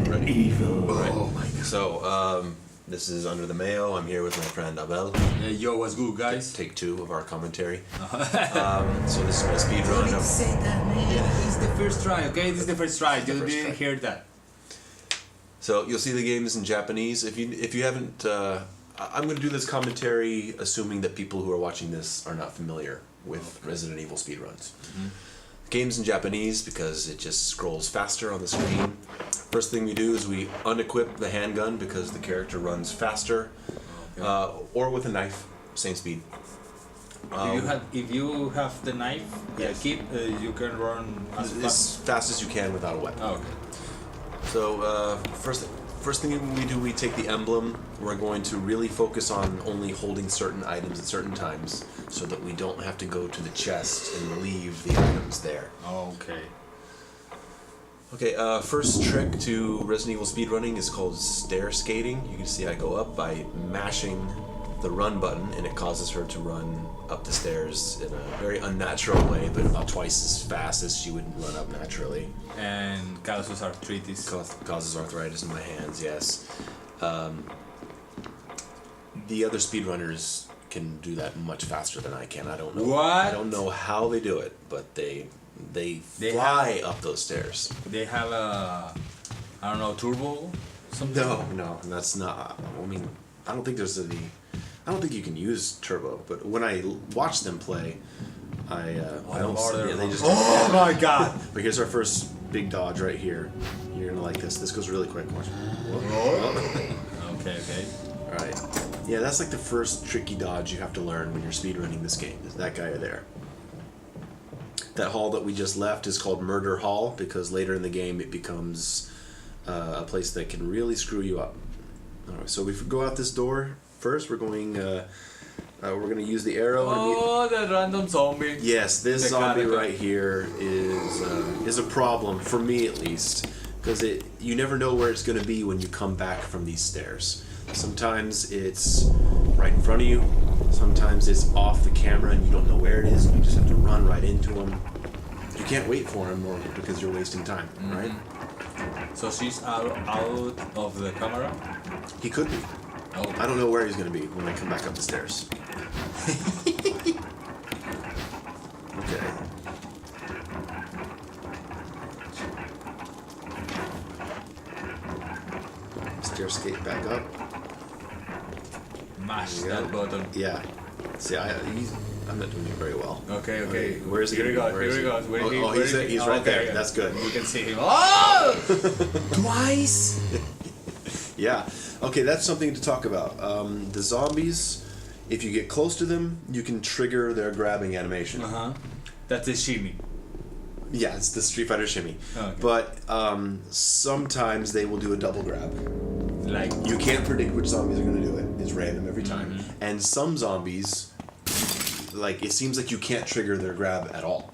Ready? Evil. Oh my god. So, this is Under the Mayo. I'm here with my friend Abel. Yo, what's good, guys? Take two of our commentary. So this is my speed run. Don't say that, man. Yeah. It's the first try, okay? This is the first try. You didn't hear that. So you'll see the games in Japanese. If you haven't, I'm going to do this commentary assuming that people who are watching this are not familiar with Resident Evil speedruns. Games in Japanese because it just scrolls faster on the screen. First thing we do is we unequip the handgun because the character runs faster, or with a knife, same speed. If you have the knife, yes. you can run as fast as you can without a weapon. Oh, okay. So first thing we do, we take the emblem. We're going to really focus on only holding certain items at certain times so that we don't have to go to the chest and leave the items there. Okay. Okay, first trick to Resident Evil speedrunning is called stair skating. You can see I go up by mashing the run button, and it causes her to run up the stairs in a very unnatural way, but about twice as fast as she would run up naturally. And causes arthritis. Causes arthritis in my hands, yes. The other speedrunners can do that much faster than I can. I don't know. What? I don't know how they do it, but they fly up those stairs. They have a, I don't know, turbo? Something? No, that's not. I mean, I don't think there's any. I don't think you can use turbo, but when I watch them play, I don't see it. They just. Oh my god! But here's our first big dodge right here. You're gonna like this. This goes really quick. Watch. Okay. All right. Yeah, that's like the first tricky dodge you have to learn when you're speedrunning this game. Is that guy there? That hall that we just left is called Murder Hall because later in the game it becomes a place that can really screw you up. All right, so we go out this door first. We're going to use the arrow. Oh, the random zombie. Yes, this zombie right here is a problem for me at least because you never know where it's going to be when you come back from these stairs. Sometimes it's right in front of you. Sometimes it's off the camera and you don't know where it is and you just have to run right into him. You can't wait for him or because you're wasting time, right? So she's out of the camera? He could be. Oh. I don't know where he's going to be when I come back up the stairs. Okay. Stair skate back up. Mash that button. Yeah. See, I'm not doing it very well. Okay. Where is he? Here he goes. He's right there. Okay. That's good. You can see him. Oh! Twice! Yeah. Okay, that's something to talk about. The zombies, if you get close to them, you can trigger their grabbing animation. That's a shimmy. Yeah, it's the Street Fighter shimmy. Okay. But sometimes they will do a double grab. Like you can't predict which zombies are going to do it. It's random every time. And some zombies, like it seems like you can't trigger their grab at all.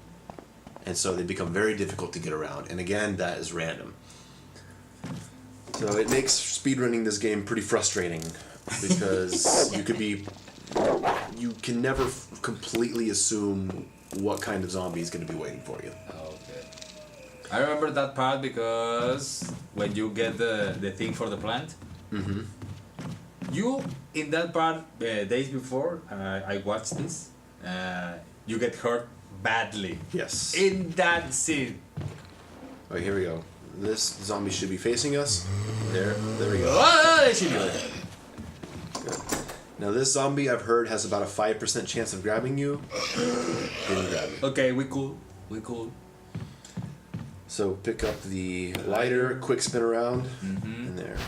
And so they become very difficult to get around. And again, that is random. So it makes speedrunning this game pretty frustrating because you can never completely assume what kind of zombie is going to be waiting for you. Okay. I remember that part because when you get the thing for the plant, you in that part days before I watched this, you get hurt badly. Yes. In that scene. All right, here we go. This zombie should be facing us. There we go. Oh, they should be okay. Good. Now this zombie I've heard has about a 5% chance of grabbing you. Didn't grab you. Okay, we cool. So pick up the lighter, quick spin around, and there.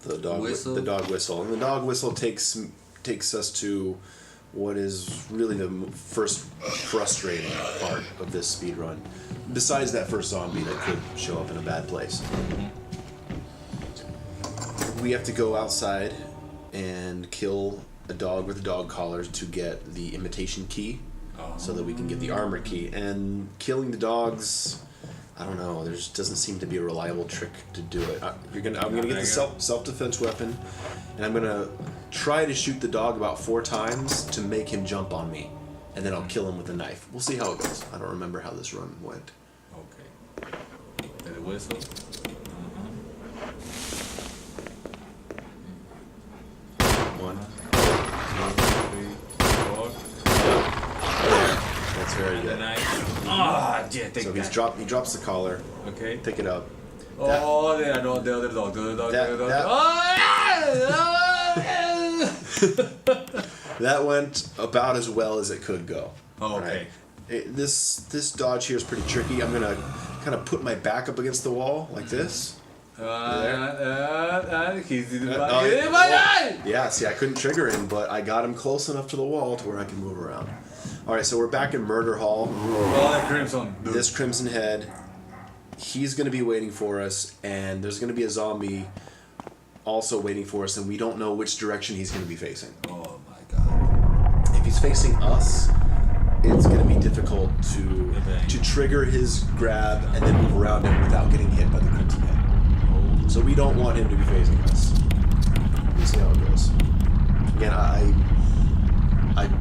The dog whistle. The dog whistle, and the dog whistle takes us to what is really the first frustrating part of this speed run. Besides that first zombie that could show up in a bad place. We have to go outside and kill a dog with a dog collar to get the imitation key so that we can get the armor key. And killing the dogs, I don't know, there just doesn't seem to be a reliable trick to do it. I'm gonna get the self-defense weapon and I'm gonna try to shoot the dog about 4 times to make him jump on me. And then I'll kill him with a knife. We'll see how it goes. I don't remember how this run went. Okay. The whistle. One. 2, 3, 4. That's very And the good. knife. Ah, yeah, take So that. he drops the collar. Okay. Pick it up. Oh, the other dog, the other dog, the other dog, That- the other that- dog. Oh, That went about as well as it could go. oh, okay. This dodge here is pretty tricky. I'm gonna kind of put my back up against the wall like this. He's in the Oh, back. yeah, see, I couldn't trigger him, but I got him close enough to the wall to where I can move around. All right, so we're back in Murder Hall. Oh, that crimson. This Crimson Head, he's going to be waiting for us, and there's going to be a zombie also waiting for us, and we don't know which direction he's going to be facing. Oh my god. If he's facing us, it's going to be difficult to trigger his grab and then move around him without getting hit by the Crimson Head. So we don't want him to be facing us. We'll see how it goes. Again, I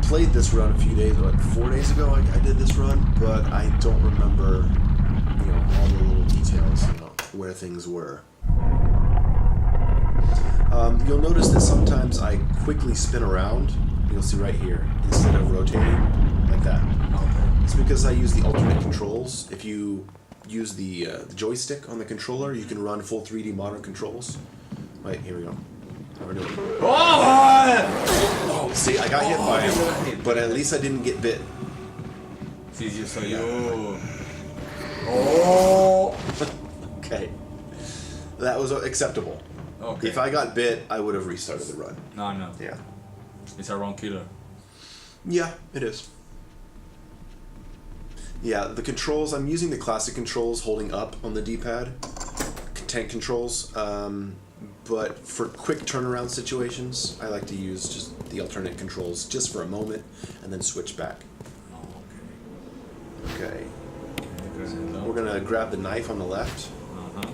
played this run a few days, 4 days ago I did this run, but I don't remember, all the little details, where things were. You'll notice that sometimes I quickly spin around, you'll see right here, instead of rotating, like that. Okay. It's because I use the alternate controls. If you use the joystick on the controller, you can run full 3D modern controls. Right, here we go. How we're doing. Oh! See, I got hit by him, but at least I didn't get bit. See, you saw you. Oh! Okay. That was acceptable. Okay. If I got bit, I would have restarted the run. No. Yeah. It's a wrong killer. Yeah, it is. Yeah, the controls, I'm using the classic controls holding up on the D-pad. Tank controls. But for quick turnaround situations, I like to use just the alternate controls just for a moment and then switch back. Oh, Okay. okay. We're gonna grab the knife on the left. Uh-huh.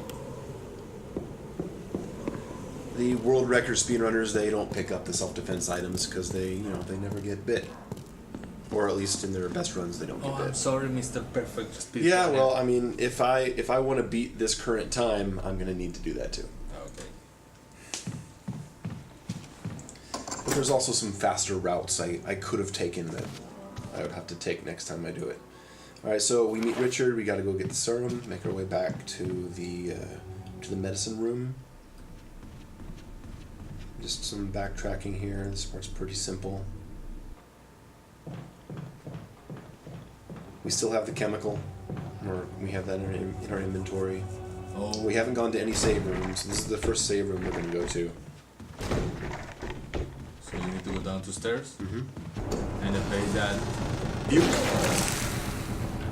The world record speedrunners, they don't pick up the self-defense items because they never get bit. Or at least in their best runs, they don't get Oh, bit. I'm sorry, Mr. Perfect Speed. Yeah, well, I mean, if I want to beat this current time, I'm gonna need to do that too. Okay. But there's also some faster routes I could have taken that I would have to take next time I do it. Alright, so we meet Richard, we gotta go get the serum, make our way back to the medicine room. Just some backtracking here, this part's pretty simple. We still have the chemical, or we have that in our inventory. Oh. We haven't gone to any save rooms, this is the first save room we're gonna go to. So you need to go down to stairs Mm-hmm. and face that.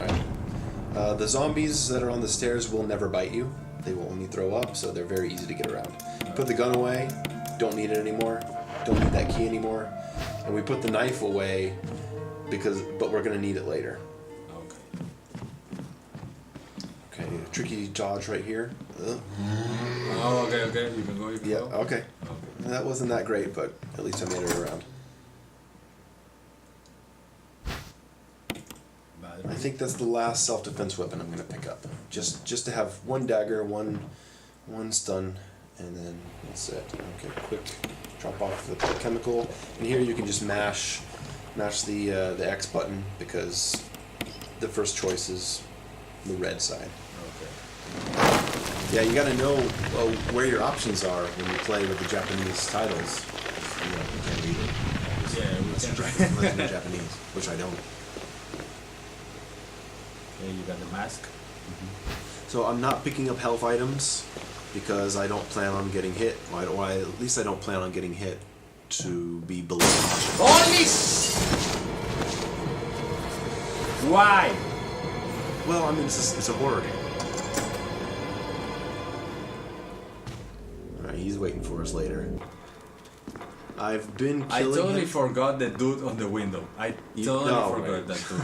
Alright. The zombies that are on the stairs will never bite you. They will only throw up, so they're very easy to get around. Put the gun away, don't need it anymore, don't need that key anymore. And we put the knife away but we're gonna need it later. Okay. Okay, tricky dodge right here. Oh, okay. You can go. Yeah, go. okay. That wasn't that great, but at least I made it around. I think that's the last self-defense weapon I'm gonna pick up. Just to have one dagger, one stun, and then that's it. Okay, quick drop off the chemical, and here you can just mash the X button because the first choice is the red side. Okay. Yeah, you gotta know where your options are when you play with the Japanese titles. You can't read it. Yeah, we Unless can. you're Japanese, which I don't. Okay, you got the mask. So I'm not picking up health items because I don't plan on getting hit. Or at least I don't plan on getting hit to be below caution. Police! Why? Well, I mean, it's a horror game. Alright, he's waiting for us later. I've been killing I totally him. forgot the dude on the window. I totally No, forgot right. that dude.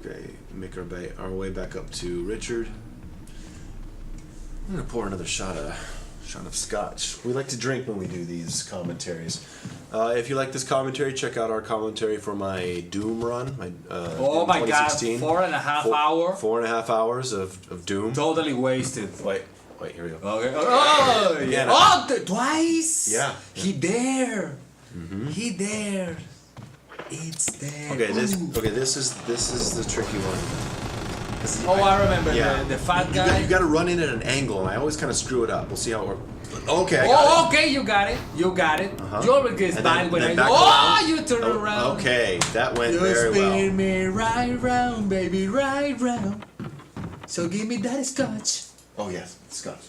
Okay, make our way back up to Richard. I'm gonna pour another shot of Shot of scotch. We like to drink when we do these commentaries. If you like this commentary, check out our commentary for my Doom run. Oh my god, 4.5 hours? 4.5 hours of Doom. Totally wasted. Wait, here we go. Okay. Oh, yeah. Oh, twice? Yeah. He there. He there. It's there. Okay, this is the tricky one. Oh, I remember the fat guy. You got to run in at an angle, and I always kind of screw it up. We'll see how it works. Okay, I got it. Okay, you got it. You always get bad when I go. You turn around. Okay, that went very well. You spin me right round, baby, right round. So give me that scotch. Oh yes, scotch.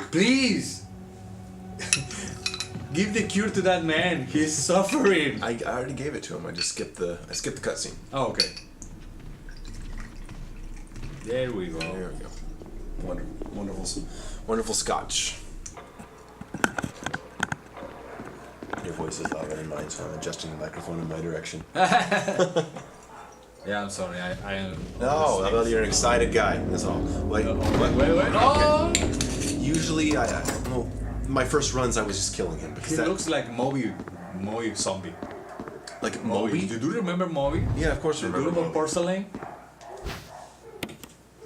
Please. Give the cure to that man. He's suffering. I already gave it to him. I skipped the cutscene. Oh, okay. There we go. There we go. Wonderful scotch. Your voice is louder than mine, so I'm adjusting the microphone in my direction. Yeah, I'm sorry. I No, I thought you're an excited guy. That's all. Wait. Oh! Usually, well, my first runs I was just killing him because He looks like Moby zombie. like Moby. Do you remember Moby? Yeah, of course I remember. Remember Moby. Porcelain?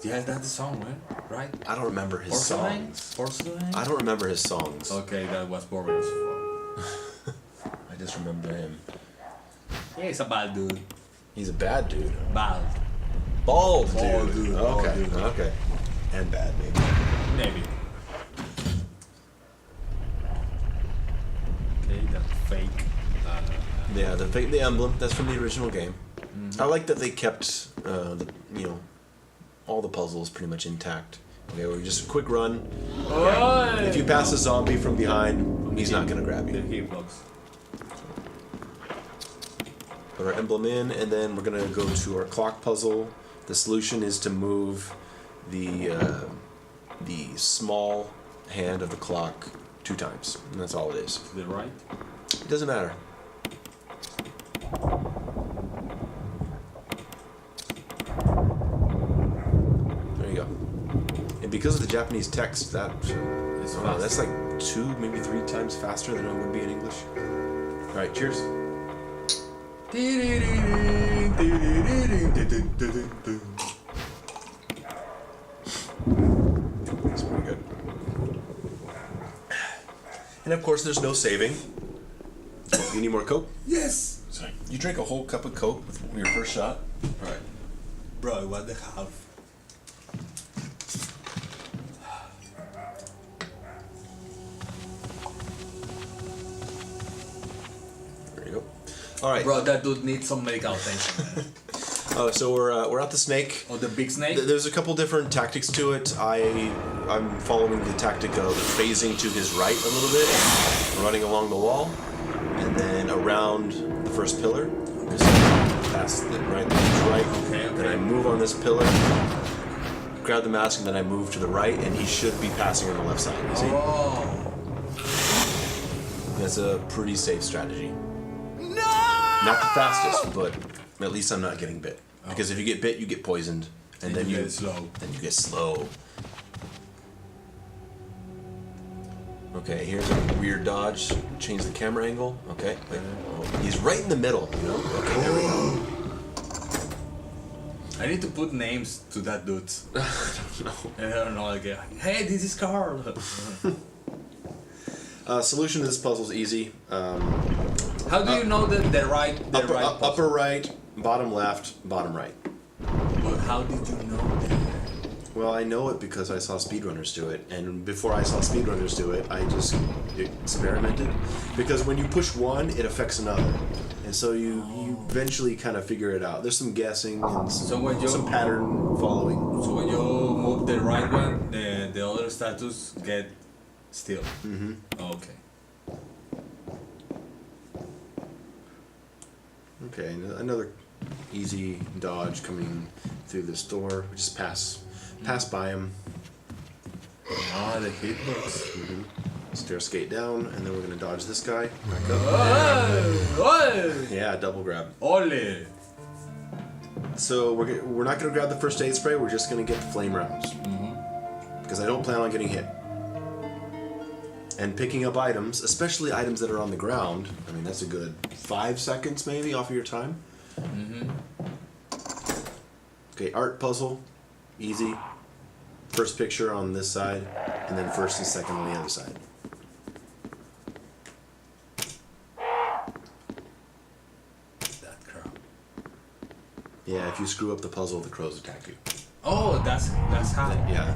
Yeah, that's the song, man. Right? I don't remember his songs. Porcelain? I don't remember his songs. Okay, that was boring as fuck. I just remember him. Yeah, he's a bad dude. He's a bad dude. Bald. Bald dude. Bald dude. Okay. Bald dude. Okay. And bad maybe. Maybe. Okay, that fake. Yeah, the emblem. That's from the original game. I like that they kept all the puzzles pretty much intact. Okay, where just a quick run. Oh! If you pass a zombie from behind, he's not gonna grab The you. hit blocks. Put our emblem in, and then we're gonna go to our clock puzzle. The solution is to move the small hand of the clock 2 times, and that's all it is. To the right. It doesn't matter. There you go. And because of the Japanese text, that's like 2, maybe 3 times faster than it would be in English. All right, cheers. That's pretty good. And of course, there's no saving. You need more Coke? Yes! Sorry. You drank a whole cup of Coke with your first shot? Right. Bro, what the hell? There you go. All right. Bro, that dude needs some medical attention, man. So we're at the snake. Oh, the big snake? There's a couple different tactics to it. I'm following the tactic of phasing to his right a little bit, running along the wall, and then around the first pillar. Just past the right, Okay. Then I move on this pillar, grab the mask, and then I move to the right, and he should be passing on the left side. See? Oh. That's a pretty safe strategy. No! Not the fastest, but at least I'm not getting bit. Because if you get bit, you get poisoned, and then you get slow. Then you get slow. Okay, here's a weird dodge. Change the camera angle. Okay, wait. Oh, he's right in the middle. You know? Okay, there we go. I need to put names to that dude. No. I don't know, like, hey, this is Carl. Solution to this puzzle is easy. How do you know the right upper right, bottom left, bottom right. But how did you know that? Well, I know it because I saw speedrunners do it, and before I saw speedrunners do it, I just experimented. Because when you push one, it affects another, and so you eventually kind of figure it out. There's some guessing and some pattern following. So when you move the right one, the other status get still. Mm-hmm. Oh, okay. Okay, another easy dodge coming through this door. We just pass by him. Ah, the hitbox. Mm-hmm. Stair skate down, and then we're gonna dodge this guy. Back up. Oh! Yeah, double grab. Ole! So we're not going to grab the first aid spray. We're just going to get the flame rounds. Because I don't plan on getting hit. And picking up items, especially items that are on the ground. I mean, that's a good 5 seconds maybe off of your time. Okay, art puzzle, easy. First picture on this side, and then first and second on the other side. That crow. Yeah, if you screw up the puzzle, the crows attack you. Oh, that's how. Yeah.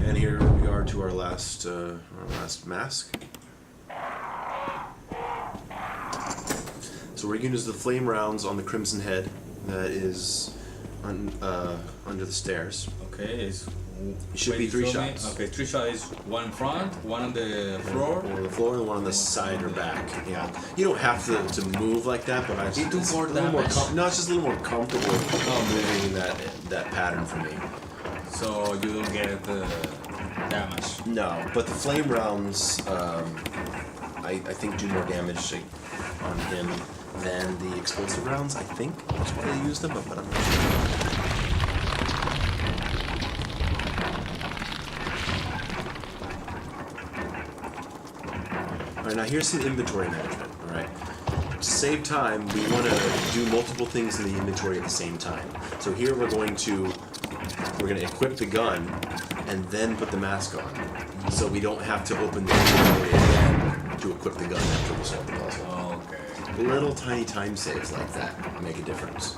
And here we are to our last mask. So we're going to use the flame rounds on the Crimson Head that is under the stairs. Okay, it should be 3 shots. Okay, 3 shots is one in front, one on the floor. One on the floor and one on the side or back. Yeah. You don't have to move like that, but it's do more damage. No, it's just a little more comfortable moving that pattern for me. So you don't get the damage. No, but the flame rounds, I think do more damage on him than the explosive rounds. I think that's why they use them, but I'm not sure. Alright, now here's some inventory management, alright? To save time, we want to do multiple things in the inventory at the same time. So here we're going to equip the gun and then put the mask on. So we don't have to open the inventory again to equip the gun after we solve the puzzle. Oh, okay. Little tiny time saves like that make a difference.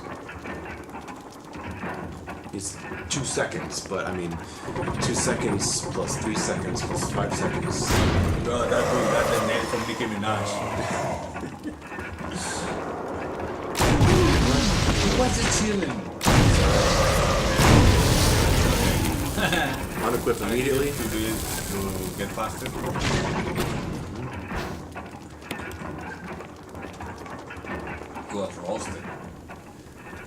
It's 2 seconds, but I mean, 2 seconds plus 3 seconds plus 5 seconds. Oh, that's the name from Nicki Minaj. What's it chilling? Unequip immediately. To get faster. Got roasted.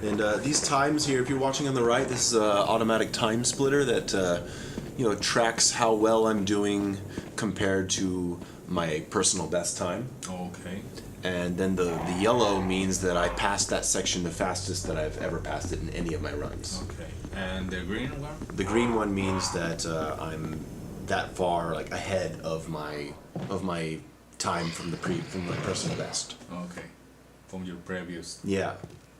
And these times here, if you're watching on the right, this is an automatic time splitter that tracks how well I'm doing compared to my personal best time. Okay. And then the yellow means that I passed that section the fastest that I've ever passed it in any of my runs. Okay. And the green one? The green one means that I'm that far ahead of my time from my personal best. Okay. From your previous. Yeah.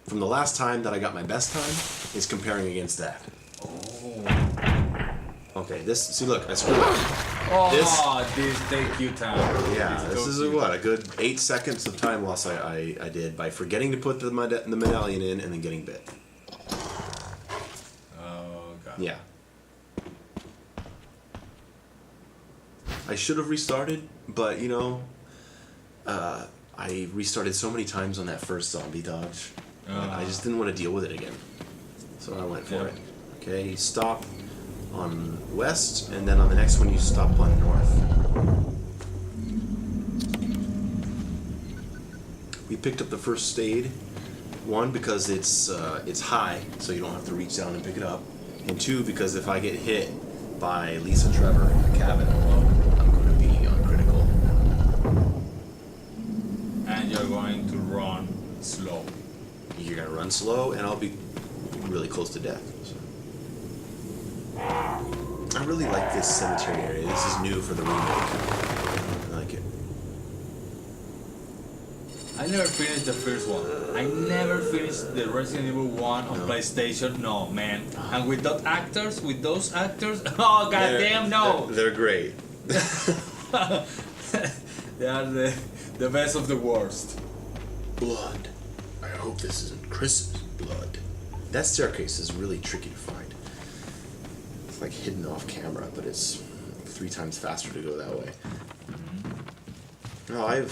From the last time that I got my best time is comparing against that. Oh. Okay, see look, I screwed up. Oh, this take you time. Yeah, this is a good 8 seconds of time loss I did by forgetting to put the medallion in and then getting bit. Oh, God. Yeah. I should have restarted, but I restarted so many times on that first zombie dodge. I just didn't want to deal with it again. So I went for it. Okay, stop on west, and then on the next one you stop on north. We picked up the first aid. One, because it's high, so you don't have to reach down and pick it up. And two, because if I get hit by Lisa Trevor in the cabin, I'm going to be on critical. And you're going to run slow. You're going to run slow, and I'll be really close to death. So. I really like this cemetery area. This is new for the remake. I like it. I never finished the first one. I never finished the Resident Evil 1 on PlayStation. No, man. And with those actors, oh goddamn no! They're great. They are the best of the worst. Blood. I hope this isn't Chris's blood. That staircase is really tricky to find. It's like hidden off camera, but it's 3 times faster to go that way. No, I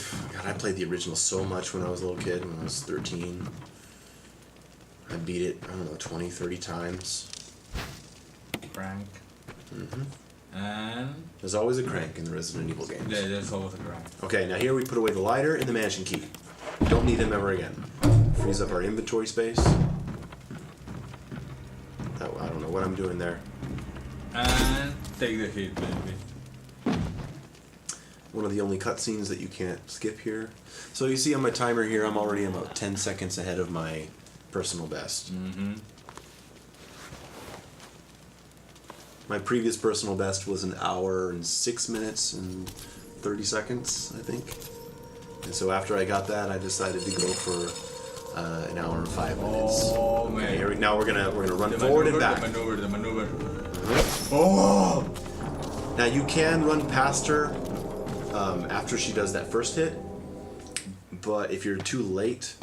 played the original so much when I was a little kid, when I was 13. I beat it, I don't know, 20, 30 times. Crank. Mm-hmm. And there's always a crank in the Resident Evil games. Yeah, there's always a crank. Okay, now here we put away the lighter and the mansion key. Don't need them ever again. Frees up our inventory space. I don't know what I'm doing there. And take the hit, baby. One of the only cutscenes that you can't skip here. So you see on my timer here, I'm already about 10 seconds ahead of my personal best. Mm-hmm. My previous personal best was an hour and 6 minutes and 30 seconds, I think. And so after I got that, I decided to go for an hour and 5 minutes. Oh man! Okay, now we're gonna run forward and back. The maneuver. Oh! Now you can run past her after she does that first hit, but if you're too late,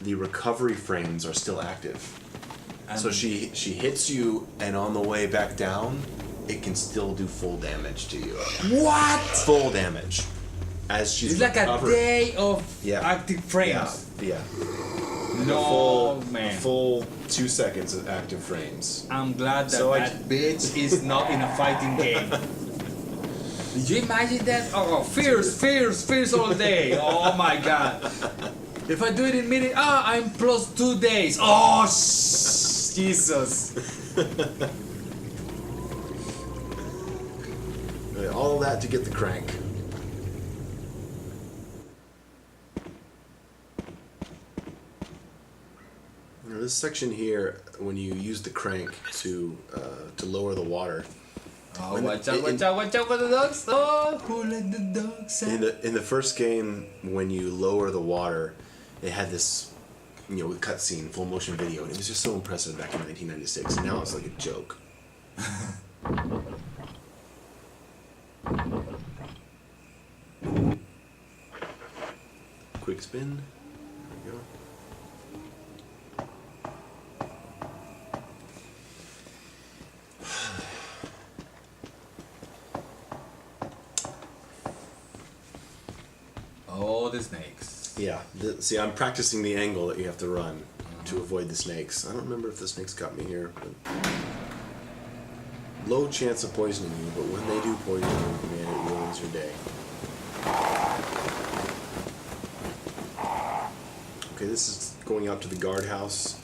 the recovery frames are still active. And So she hits you, and on the way back down, it can still do full damage to you. What? Full damage. As she's It's like recovered. a day of Yeah. active frames. Yeah. No, man. Full 2 seconds of active frames. I'm glad that So that bitch is not in a fighting game. Did you imagine that? Oh, fierce all day. Oh my god. If I do it in minute, I'm plus 2 days. Oh, Jesus. All that to get the crank. Now, this section here, when you use the crank to lower the water. Oh, watch out for the dogs. Oh, who let the dogs out? In the first game, when you lower the water, it had this, cutscene, full motion video, and it was just so impressive back in 1996. And now it's like a joke. Quick spin. There we go. Oh, the snakes. Yeah. See, I'm practicing the angle that you have to run to avoid the snakes. I don't remember if the snakes got me here. But low chance of poisoning you, but when they do poison you, man, it ruins your day. Okay, this is going out to the guardhouse,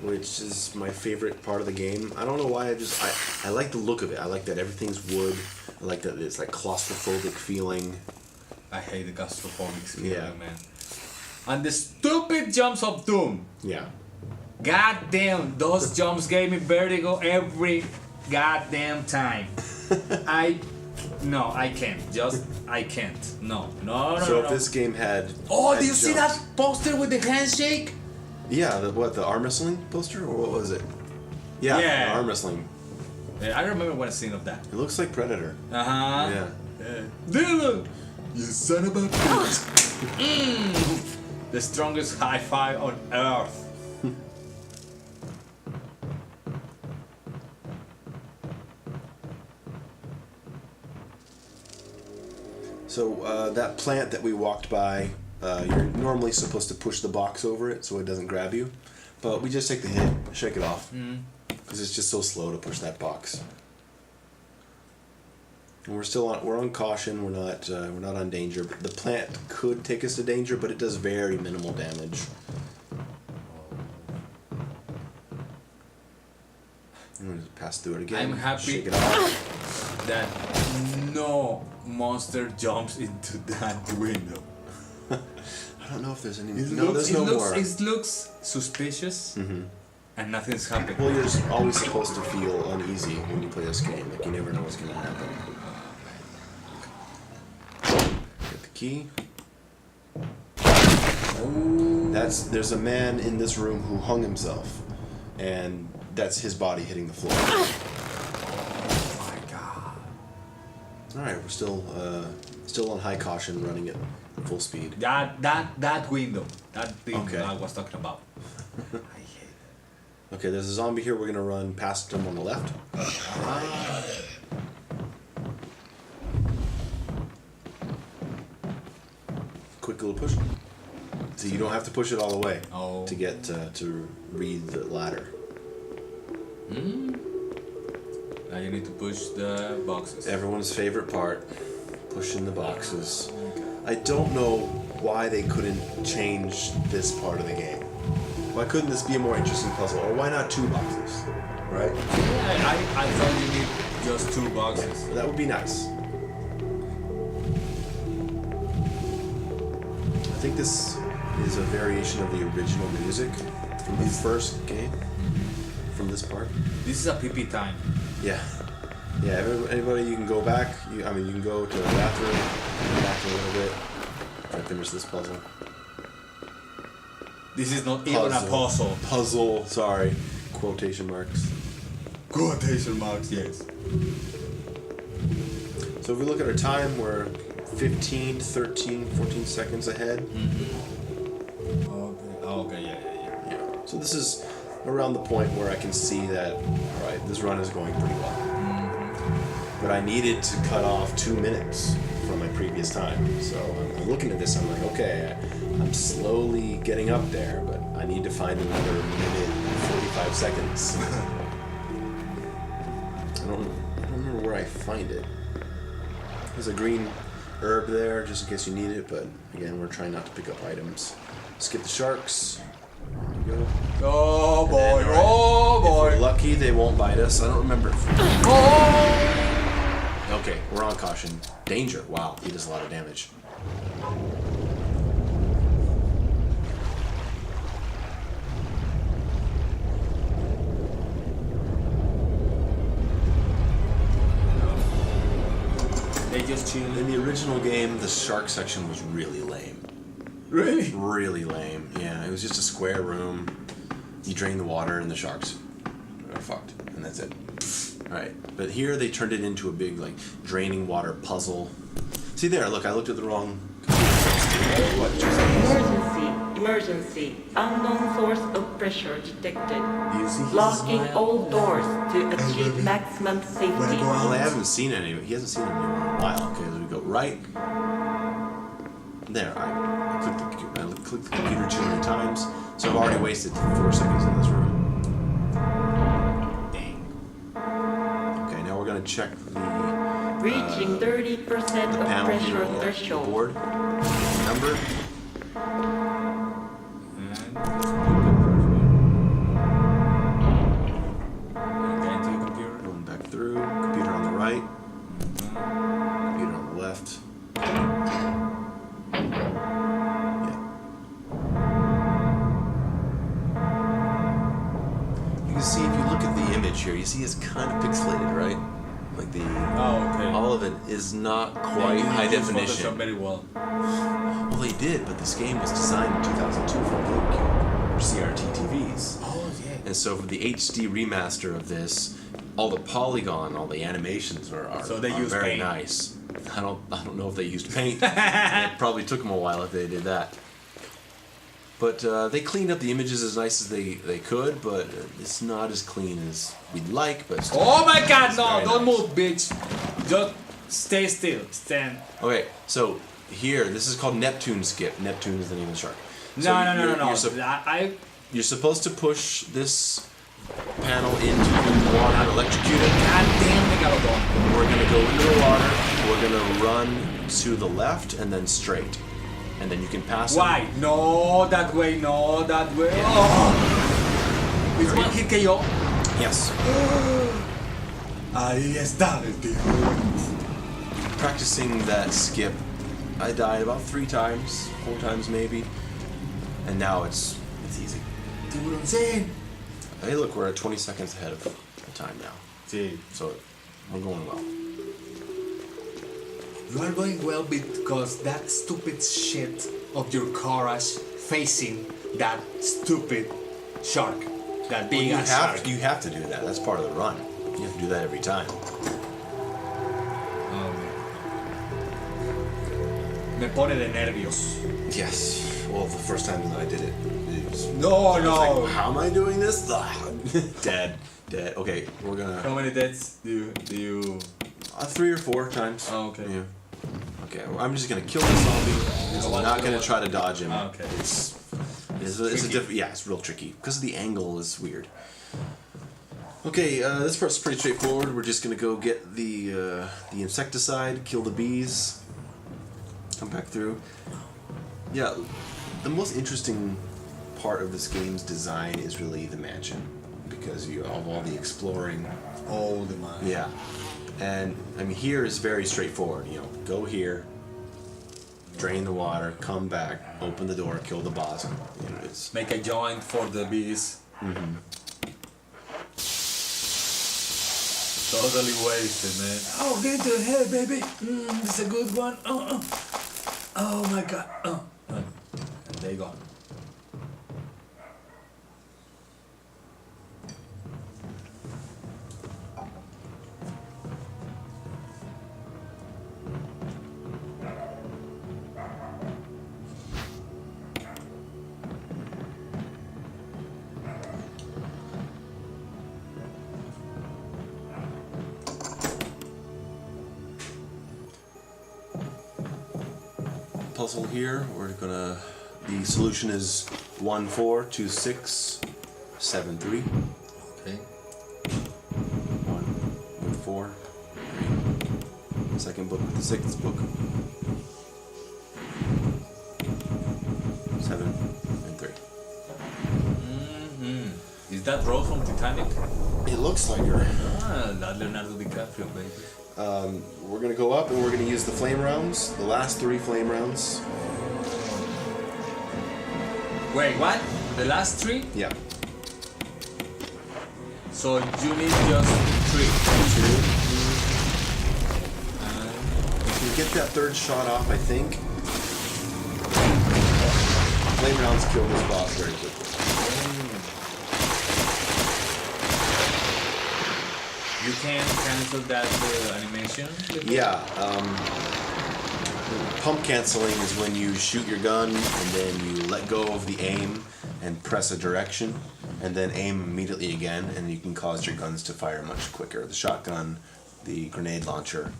which is my favorite part of the game. I don't know why, I like the look of it. I like that everything's wood. I like that it's like claustrophobic feeling. I hate the claustrophobic feeling, Yeah. man. And the stupid jumps of doom. Yeah. God damn, those jumps gave me vertigo every goddamn time. I can't. I can't. No. So if this game had... Oh, had do you see jumps- that poster with the handshake? Yeah, the arm wrestling poster? Or what was it? Yeah, Yeah. the arm wrestling. Yeah, I remember one scene of that. It looks like Predator. Uh-huh. Yeah. Dylan! You son of a bitch! The strongest high five on earth. So that plant that we walked by, you're normally supposed to push the box over it so it doesn't grab you. But we just take the hit, shake it off. Because it's just so slow to push that box. And we're on caution. We're not on danger. The plant could take us to danger, but it does very minimal damage. I'm gonna pass through it again. I'm happy Shake it off. that no monster jumps into that window. I don't know if there's any. It looks suspicious, and nothing's happening. Well, you're just always supposed to feel uneasy when you play this game. Like you never know what's gonna happen. Get the key. Oh. There's a man in this room who hung himself, and that's his body hitting the floor. Oh my god. All right, we're still on high caution, running at full speed. That window, that thing Okay. I was talking about. I hate it. Okay, there's a zombie here. We're gonna run past him on the left. Quick little push. So you don't have to push it all the way to get to read the ladder. Now you need to push the boxes. Everyone's favorite part, pushing the boxes. I don't know why they couldn't change this part of the game. Why couldn't this be a more interesting puzzle? Or why not 2 boxes? Right? I thought you need just 2 boxes. That would be nice. I think this is a variation of the original music from the first game. From this part. This is a PP time. Yeah. Yeah, anybody, you can go back. You can go to the bathroom, go back a little bit, try to finish this puzzle. This is not even a puzzle. Puzzle, sorry. Quotation marks. Quotation marks, yes. So if we look at our time, we're 15, 13, 14 seconds ahead. Mm-hmm. Okay, yeah. So this is around the point where I can see that, alright, this run is going pretty well. Mm-hmm. But I needed to cut off 2 minutes from my previous time. So I'm looking at this, I'm like, okay, I'm slowly getting up there, but I need to find another minute and 45 seconds. I don't remember where I find it. There's a green herb there, just in case you need it, but again, we're trying not to pick up items. Skip the sharks. There we go. Oh boy, then, oh boy. If we're lucky, they won't bite us. I don't remember. Oh! Okay, we're on caution. Danger. Wow, he does a lot of damage. They just chill. In the original game, the shark section was really lame. Really? Really lame. Yeah, it was just a square room. You drain the water and the sharks are fucked, and that's it. Alright, but here they turned it into a big, like, draining water puzzle. See there, look, I looked at the wrong... What? Emergency. Unknown source of pressure detected. You see, Locking all doors to achieve maximum safety. Well, I haven't seen any. He hasn't seen any in a while. Okay, so we go right there. I clicked the computer too many times, so I've already wasted 4 seconds in this room. Dang. Okay, now we're gonna check the Reaching 30% the of panel pressure here, the threshold. board number. Going back through. Computer on the right. Computer on the left. You can see if you look at the image here, you see it's kind of pixelated, right? Like all of it is not quite high definition. Very well. Well, they did, but this game was designed in 2002 for GameCube or CRT TVs. Oh yeah. And so for the HD remaster of this, all the polygon, all the animations are very paint. nice. I don't know if they used paint. It probably took them a while if they did that. But they cleaned up the images as nice as they could, but it's not as clean as we'd like. But still, oh my God! No! Don't nice. move, bitch. Just stay still. Stand. Okay, so here, this is called Neptune Skip. Neptune is the name of the shark. So No. You're supposed to push this panel into the water, electrocute it. God damn Megalodon. We're gonna go into the water. We're gonna run to the left and then straight, and then you can pass. Why? Them. No, that way. No, that way. Yeah. Oh. It's one hit KO. Yes. Ahí está el tío. Practicing that skip, I died about 3 times, 4 times maybe, and now it's easy. Tiburón Zen. Hey, look, we're at 20 seconds ahead of the time now. Sí. So we're going well. You are going well because that stupid shit of your courage facing that stupid shark. That big ass shark. You have to do that. That's part of the run. You have to do that every time. Me pone de nervios. Yes. Well, the first time that I did it, No. like, how am I doing this? Dead. Okay, we're gonna. How many deaths do you? 3 or 4 times. Oh, okay. Yeah. Okay, well, I'm just gonna kill the zombie. I'm not gonna try to dodge him. Okay. It's a yeah, it's real tricky because the angle is weird. Okay, this part's pretty straightforward. We're just gonna go get the insecticide, kill the bees, come back through. Yeah, the most interesting part of this game's design is really the mansion because you have all the exploring. Oh, the mine. Yeah, and I mean here is very straightforward. You know, go here, drain the water, come back, open the door, kill the boss. You know, it's Make a joint for the bees. Totally wasted, man. Oh, get to the head, baby. It's a good one. Oh my god. And they gone. puzzle here. We're gonna. The solution is 142673. Okay. 1 with 4. 3. Second book with the sixth book. 7 and 3. Is that Rose from Titanic? It looks like her. Ah, that Leonardo DiCaprio, baby. We're gonna go up and we're gonna use the flame rounds. The last 3 flame rounds. Wait, what? The last 3? Yeah. So you need just 3. 2. If you get that third shot off, I think flame rounds kill this boss very quickly. You can cancel that animation? Yeah. Pump canceling is when you shoot your gun and then you let go of the aim and press a direction and then aim immediately again, and you can cause your guns to fire much quicker. The shotgun, the grenade launcher,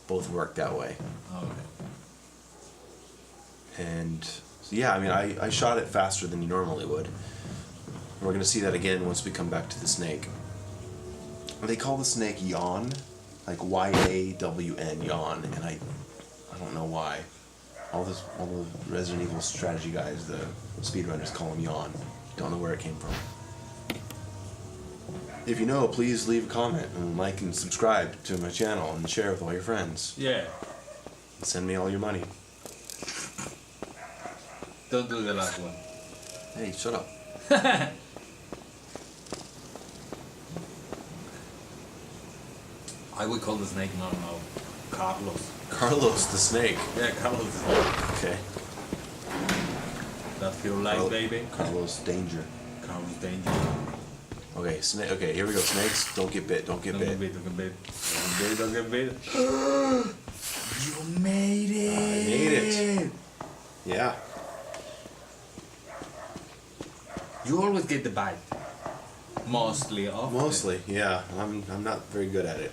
both work that way. Okay. And so yeah, I mean, I shot it faster than you normally would. We're going to see that again once we come back to the snake. They call the snake Yawn, like Y-A-W-N, Yawn, and I don't know why. All the Resident Evil strategy guys, the speedrunners, call him Yawn. Don't know where it came from. If you know, please leave a comment and like and subscribe to my channel and share with all your friends. Yeah. And send me all your money. Don't do the last one. Hey, shut up. I would call the snake, no, Carlos. Carlos the snake. Yeah, Carlos. Okay. That's your life, baby. Carlos Danger. Carlos Danger. Okay, snake. Okay, here we go. Snakes, don't get bit. Don't get bit. Don't get bit. Don't get bit. You made it. I made it. Yeah. You always get the bite. Mostly. Often. Mostly, yeah. I'm not very good at it.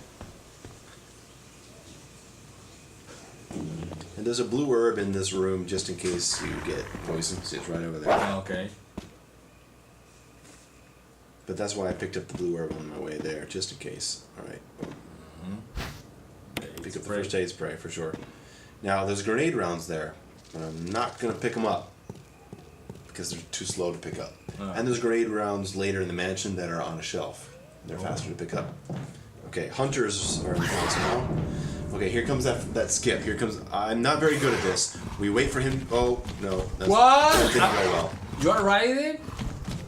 And there's a blue herb in this room just in case you get poisoned. See, it's right over there. Okay. But that's why I picked up the blue herb on my way there, just in case. Alright. Pick up the first aid spray for sure. Now, there's grenade rounds there, but I'm not going to pick them up because they're too slow to pick up. Oh. And there's grenade rounds later in the mansion that are on a shelf. They're faster to pick up. Okay, hunters are in the house now. Okay, here comes that skip. Here comes. I'm not very good at this. We wait for him. Oh no! What? That didn't go well. You are riding?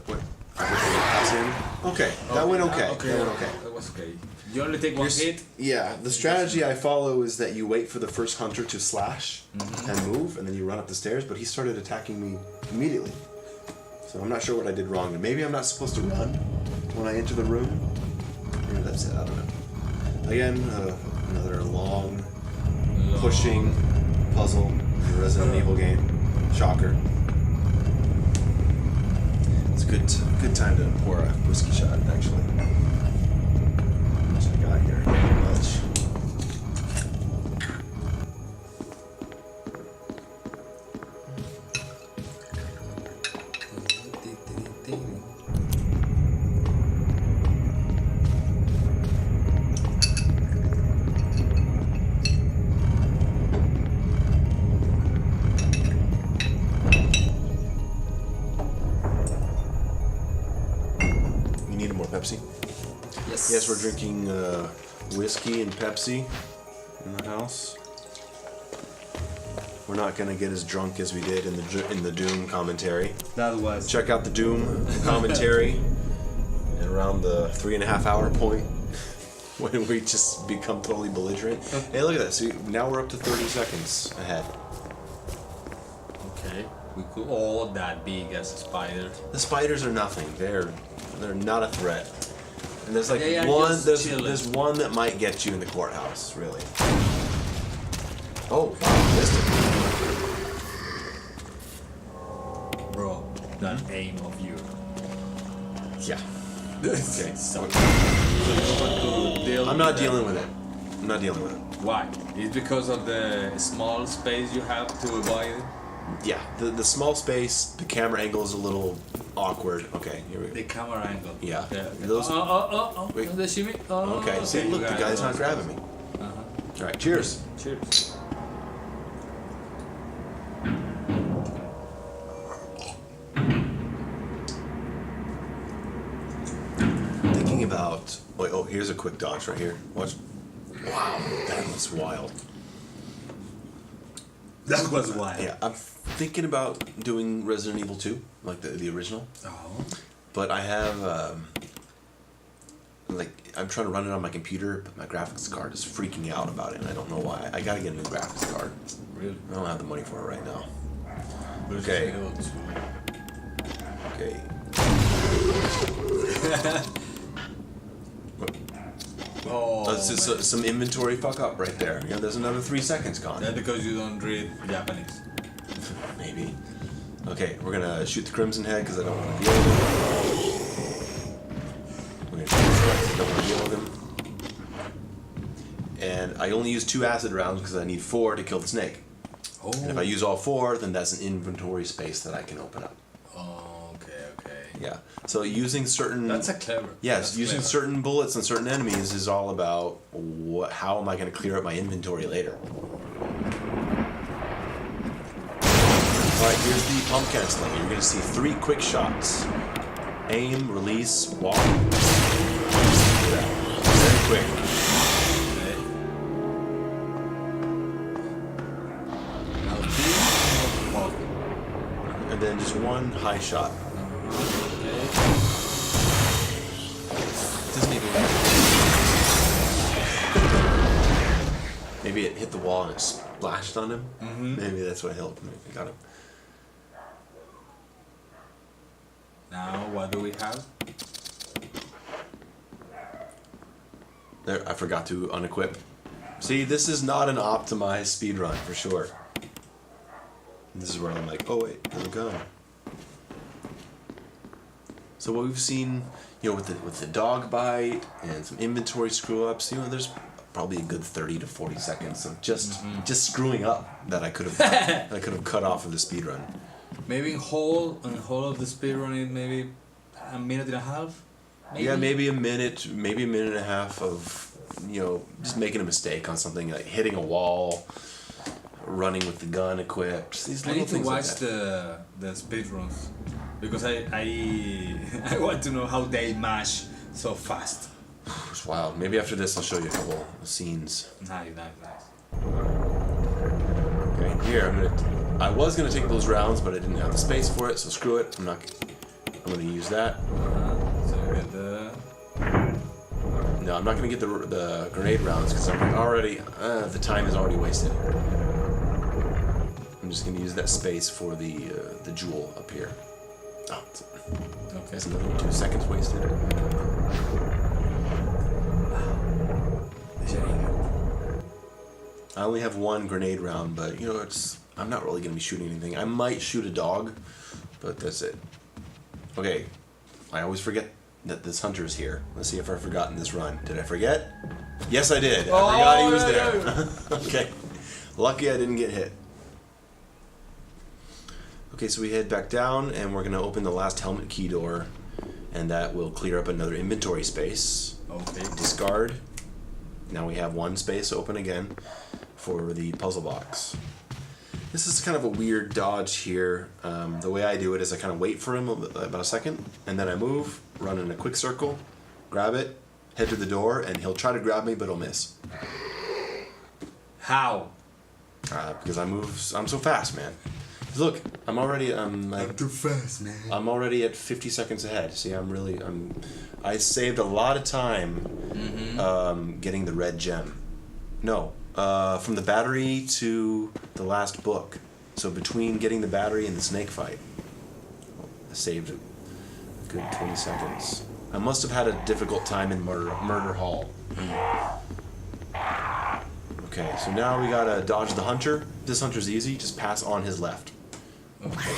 What? Pass him. Okay, that went okay. That went okay. That was okay. You only take one hit. Yeah, the strategy I follow is that you wait for the first hunter to slash and move, and then you run up the stairs. But he started attacking me immediately, so I'm not sure what I did wrong. And maybe I'm not supposed to run when I enter the room. Maybe that's it. I don't know. Again, another long, pushing puzzle in a Resident Evil game. Shocker. It's a good time to pour a whiskey shot, actually. How much I got here? Not much. Pepsi? Yes. Yes, we're drinking whiskey and Pepsi in the house. We're not gonna get as drunk as we did in the Doom commentary. That was. Check out the Doom commentary at around the 3.5 hour point when we just become totally belligerent. Hey, look at that. See, now we're up to 30 seconds ahead. Okay. We could all that big as a spider. The spiders are nothing. They're not a threat. And there's like They are one. just chilling. There's one that might get you in the courthouse. Really. Oh, wow, missed it. Bro, that aim of you. Yeah. Okay. I'm not dealing with it. I'm not dealing with it. Why? It's because of the small space you have to avoid it? Yeah, the small space, the camera angle is a little awkward. Okay, here we go. The camera angle. Yeah. Okay, okay. Those- Wait. The shimmy. Oh, Okay, see, look, the guy's not grabbing me. All right, cheers. Cheers. Thinking about. Wait, oh, here's a quick dodge right here. Watch. Wow, that was wild. That was wild. Yeah, I'm thinking about doing Resident Evil 2, like the original. Oh. But I have, I'm trying to run it on my computer, but my graphics card is freaking out about it, and I don't know why. I gotta get a new graphics card. Really? I don't have the money for it right now. Where's Okay. the little Okay. Oh. That's just some inventory fuck up right there. You know, there's another 3 seconds gone. That's because you don't read Japanese. Maybe. Okay, we're gonna shoot the Crimson Head because I don't want to deal with him. We're gonna shoot this guy 'cause I don't want to deal with him. And I only use 2 acid rounds because I need 4 to kill the snake. Oh. And if I use all 4, then that's an inventory space that I can open up. Oh, okay. Yeah. So using certain. That's a clever. Yes, that's using clever. certain bullets and certain enemies is all about how am I going to clear up my inventory later. Alright, here's the pumpkin sling. You're going to see 3 quick shots. Aim, release, walk. Very quick. Okay. Now this. Oh. And then just 1 high shot. Okay. Doesn't even. Maybe it hit the wall and it splashed on him. Mm-hmm. Maybe that's what helped me. Got him. Now what do we have? There, I forgot to unequip. See, this is not an optimized speedrun for sure. This is where I'm like, oh wait, there's a gun. So what we've seen, you know, with the dog bite and some inventory screw ups, you know, there's probably a good 30 to 40 seconds of just screwing up that I could have cut off of the speedrun. Maybe in whole of the speedrun is maybe a minute and a half. Maybe? Yeah, maybe a minute and a half of, you know, just making a mistake on something like hitting a wall, running with the gun equipped. These I little need to things watch like that. the speedruns because I I want to know how they mash so fast. It's wild. Maybe after this I'll show you a couple of scenes. Nice. Okay, here I was gonna take those rounds, but I didn't have the space for it, so screw it. I'm gonna use that. So you get the. No, I'm not gonna get the grenade rounds because I'm already the time is already wasted. I'm just gonna use that space for the jewel up here. Oh, Okay. that's another 2 seconds wasted. I only have 1 grenade round, but you know I'm not really gonna be shooting anything. I might shoot a dog, but that's it. Okay, I always forget that this hunter is here. Let's see if I've forgotten this run. Did I forget? Yes, I did. I forgot he was there. Okay, lucky I didn't get hit. Okay, so we head back down, and we're gonna open the last helmet key door, and that will clear up another inventory space. Okay. Discard. Now we have 1 space open again for the puzzle box. This is kind of a weird dodge here. The way I do it is I kind of wait for him about a second, and then I move, run in a quick circle, grab it, head to the door, and he'll try to grab me, but he'll miss. How? Because I'm so fast, man. Look, I'm too fast, man. I'm already at 50 seconds ahead. See, I saved a lot of time getting the red gem. No, from the battery to the last book. So between getting the battery and the snake fight, I saved a good 20 seconds. I must have had a difficult time in Murder Hall. Okay, so now we gotta dodge the hunter. This hunter's easy, just pass on his left. Okay.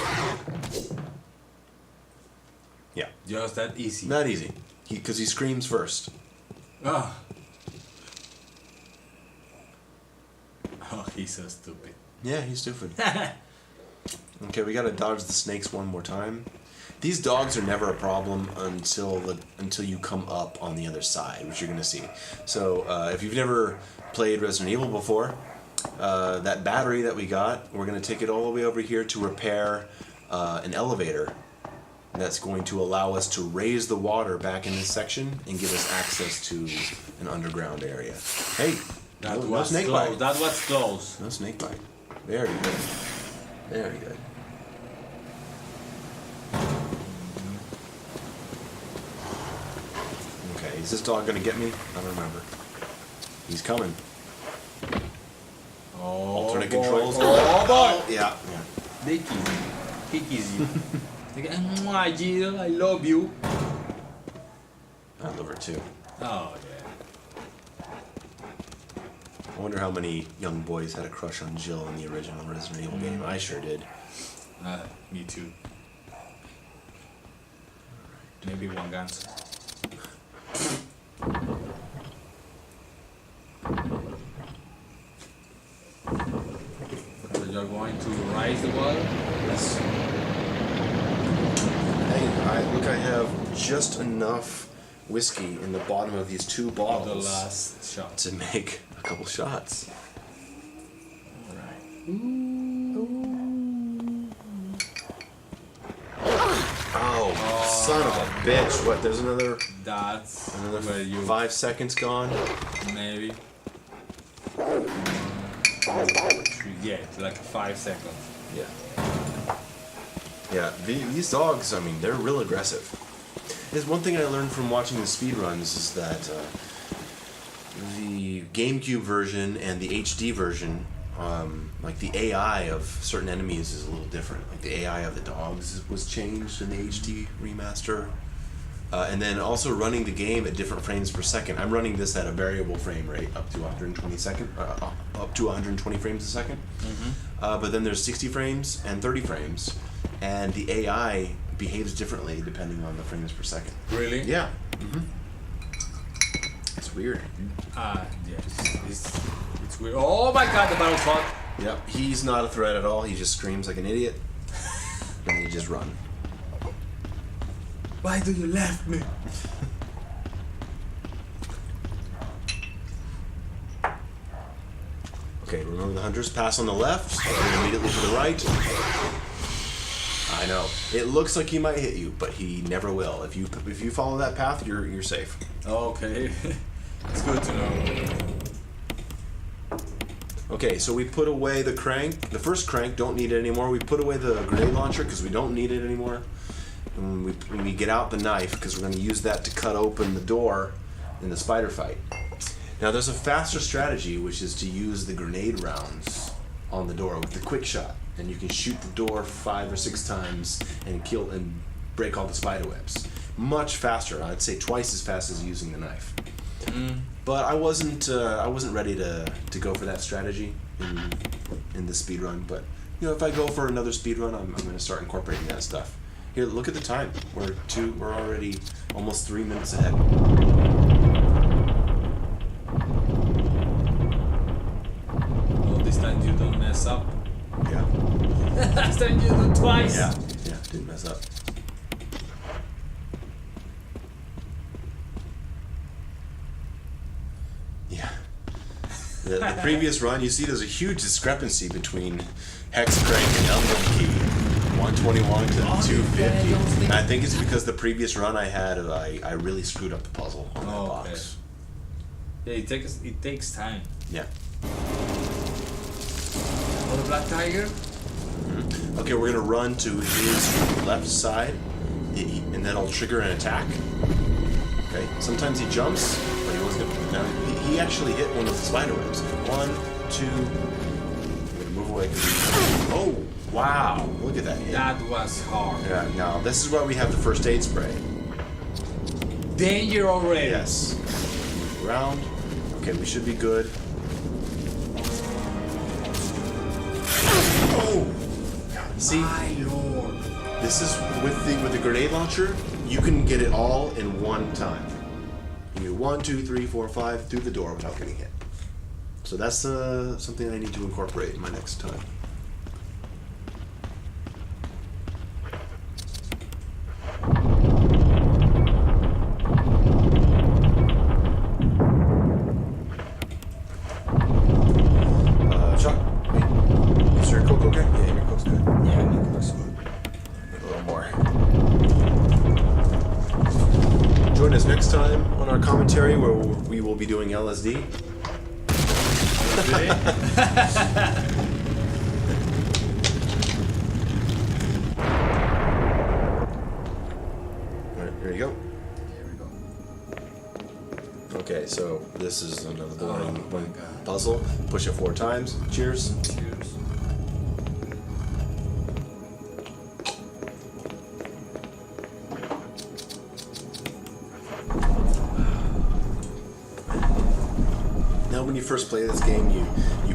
Yeah. Just that easy. Not easy. Because he screams first. Ah. Oh, he's so stupid. Yeah, he's stupid. Okay, we gotta dodge the snakes one more time. These dogs are never a problem until you come up on the other side, which you're gonna see. So if you've never played Resident Evil before, that battery that we got, we're gonna take it all the way over here to repair an elevator. That's going to allow us to raise the water back in this section and give us access to an underground area. Hey, no snake bite. That was close. No snake bite. Very good. Very good. Okay, is this dog gonna get me? I don't remember. He's coming. Oh, Alternate boy. controls. Oh, boy. Yeah. They kiss you. He kisses you. Like, "Mwah, Jill, I love you." I love her too. Oh, yeah. I wonder how many young boys had a crush on Jill in the original Resident Evil game. I sure did. Me too. Maybe one guns. So you're going to rise the water? Yes. Hey, I have just enough whiskey in the bottom of these two The bottles last shot. to make a couple shots. Alright. Oh, son of a bitch. What, there's another That's where you 5 seconds gone? maybe. Yeah, it's like 5 seconds. Yeah. Yeah, these dogs, I mean, they're real aggressive. There's one thing I learned from watching the speedruns is that the GameCube version and the HD version, like the AI of certain enemies is a little different. Like the AI of the dogs was changed in the HD remaster. And then also running the game at different frames per second. I'm running this at a variable frame rate up to 120 frames a second. But then there's 60 frames and 30 frames, and the AI behaves differently depending on the frames per second. Really? Yeah. It's weird. Yes. It's weird. Oh my god, the battle fuck. Yep. He's not a threat at all. He just screams like an idiot, and you just run. Why do you left me? Okay, remember the hunters pass on the left, and immediately to the right. I know. It looks like he might hit you, but he never will. If you follow that path, you're safe. Okay. It's good to know. Okay, so we put away the crank. The first crank, don't need it anymore. We put away the grenade launcher because we don't need it anymore. And when we get out the knife, because we're going to use that to cut open the door in the spider fight. Now there's a faster strategy, which is to use the grenade rounds on the door with the quick shot. And you can shoot the door 5 or 6 times and kill and break all the spider webs. Much faster. I'd say twice as fast as using the knife. But I wasn't ready to go for that strategy in the speedrun. But you know, if I go for another speedrun, I'm going to start incorporating that stuff. Here, look at the time. We're already almost 3 minutes ahead. Well, this time you don't mess up. Yeah. Last time you do twice. Yeah, didn't mess up. Yeah. The previous run, you see there's a huge discrepancy between hex crank and emblem key. 121 to 250. And I think it's because the previous run I had, I really screwed up the puzzle on that box. Yeah, it takes time. Yeah. Oh, the black tiger? Okay, we're gonna run to his left side, and then I'll trigger an attack. Okay, sometimes he jumps, but he wasn't gonna. Now, he actually hit one of the spider webs. 1, 2. I'm gonna move away. Oh, wow! Look at that hit. That was hard. Yeah, now this is why we have the first aid spray. Danger already. Yes. Round. Okay, we should be good. Oh! See, My lord. this is with the grenade launcher. You can get it all in one time. You do 1, 2, 3, 4, 5 through the door without getting hit. So that's something I need to incorporate in my next time. Chuck, wait. Is your Coke okay? Yeah, your Coke's good. Yeah, it looks good. A little more. Join us next time on our commentary where we will be doing LSD. Alright, here you go. Here we go. Okay, so this is another boring Oh my God. puzzle. Push it 4 times. Cheers. Cheers. Now when you first play this game, you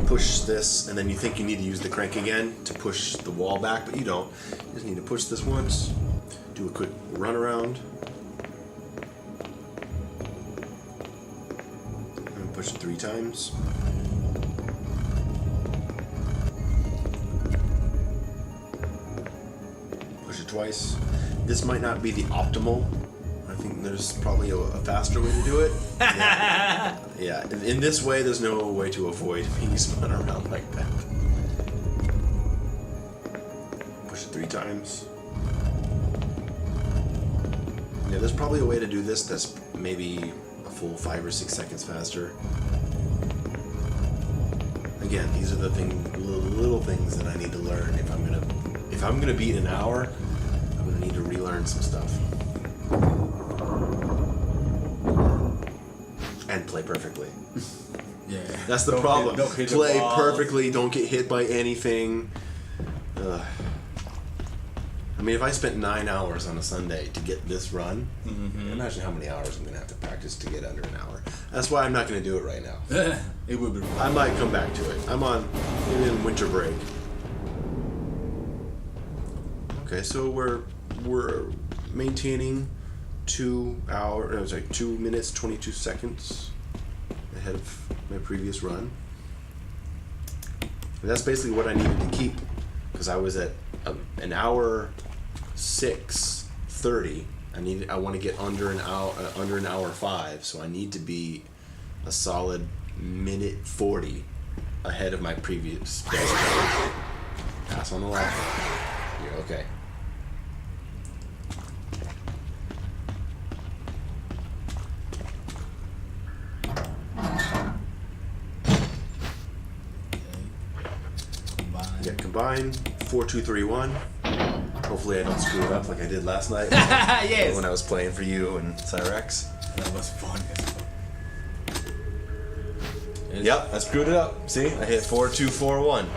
push this, and then you think you need to use the crank again to push the wall back, but you don't. You just need to push this once, do a quick run around, and push it 3 times. Push it twice. This might not be the optimal. I think there's probably a faster way to do it. Yeah. Yeah, in this way, there's no way to avoid being spun around like that. Push it 3 times. Yeah, there's probably a way to do this that's maybe a full 5 or 6 seconds faster. Again, these are the little things that I need to learn if I'm gonna beat an hour. I'm gonna need to relearn some stuff. And play perfectly. Yeah. That's the problem. Don't hit the Play wall. perfectly, don't get hit by anything. Ugh. I mean, if I spent 9 hours on a Sunday to get this run, imagine how many hours I'm going to have to practice to get under an hour. That's why I'm not going to do it right now. It will be fun. I might come back to it. I'm on in winter break. Okay, so we're maintaining 2 minutes 22 seconds ahead of my previous run. And that's basically what I needed to keep, because I was at an hour 6:30. I want to get under an hour 5, so I need to be a solid minute 40 ahead of my previous best. Pass on the left. You're okay. Yeah, combine 4, 2, 3, 1. Hopefully I don't screw it up like I did last night. Yes. When I was playing for you and Cyrex. That was fun. Yep, I screwed it up. See, I hit 4, 2, 4, 1.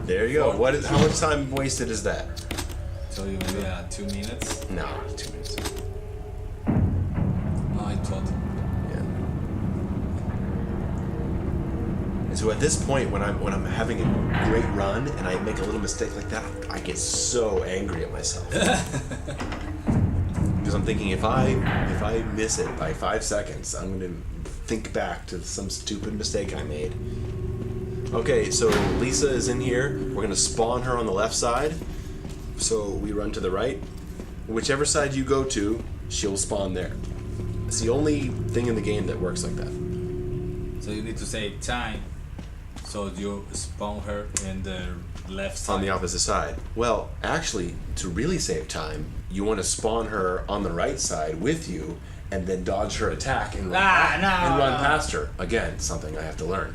There you go. How much time wasted is that? So you maybe 2 minutes? No, 2 minutes. No, I thought. Yeah. And so at this point, when I'm having a great run and I make a little mistake like that, I get so angry at myself. Because I'm thinking if I miss it by 5 seconds, I'm gonna think back to some stupid mistake I made. Okay, so Lisa is in here. We're gonna spawn her on the left side. So we run to the right. Whichever side you go to, she'll spawn there. It's the only thing in the game that works like that. So you need to save time. So you spawn her in the left side. On the opposite side. Well, actually, to really save time, you want to spawn her on the right side with you, and then dodge her attack and run, run past her. Again, something I have to learn.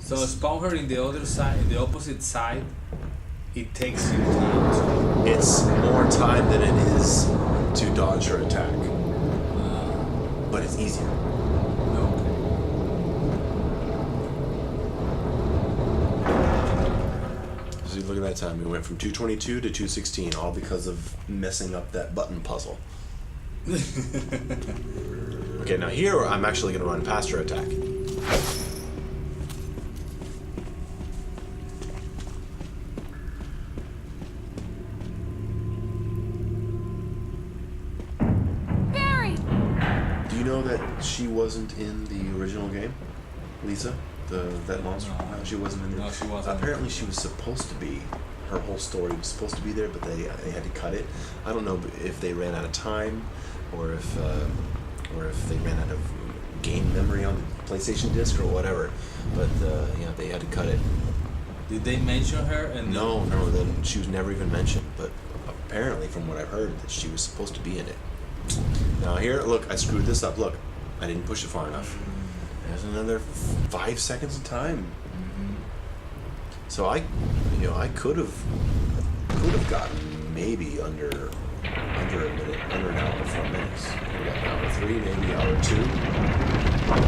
So spawn her in the other side, in the opposite side. It takes you time. It's more time than it is to dodge her attack. But it's easier. Okay. So look at that time. We went from 222 to 216, all because of messing up that button puzzle. Okay, now here I'm actually going to run past her attack. Do you know that she wasn't in the original game, Lisa? That monster? No, she wasn't in there. No, she wasn't. Apparently she was supposed to be. Her whole story was supposed to be there, but they had to cut it. I don't know if they ran out of time, or if they ran out of game memory on the PlayStation disc or whatever. But they had to cut it. Did they mention her? And No, then she was never even mentioned. But apparently, from what I've heard, that she was supposed to be in it. Now here, look, I screwed this up. Look, I didn't push it far enough. There's another 5 seconds of time. So I could have gotten maybe under a minute, under an hour, 4 minutes. We got an hour 3, maybe hour 2. I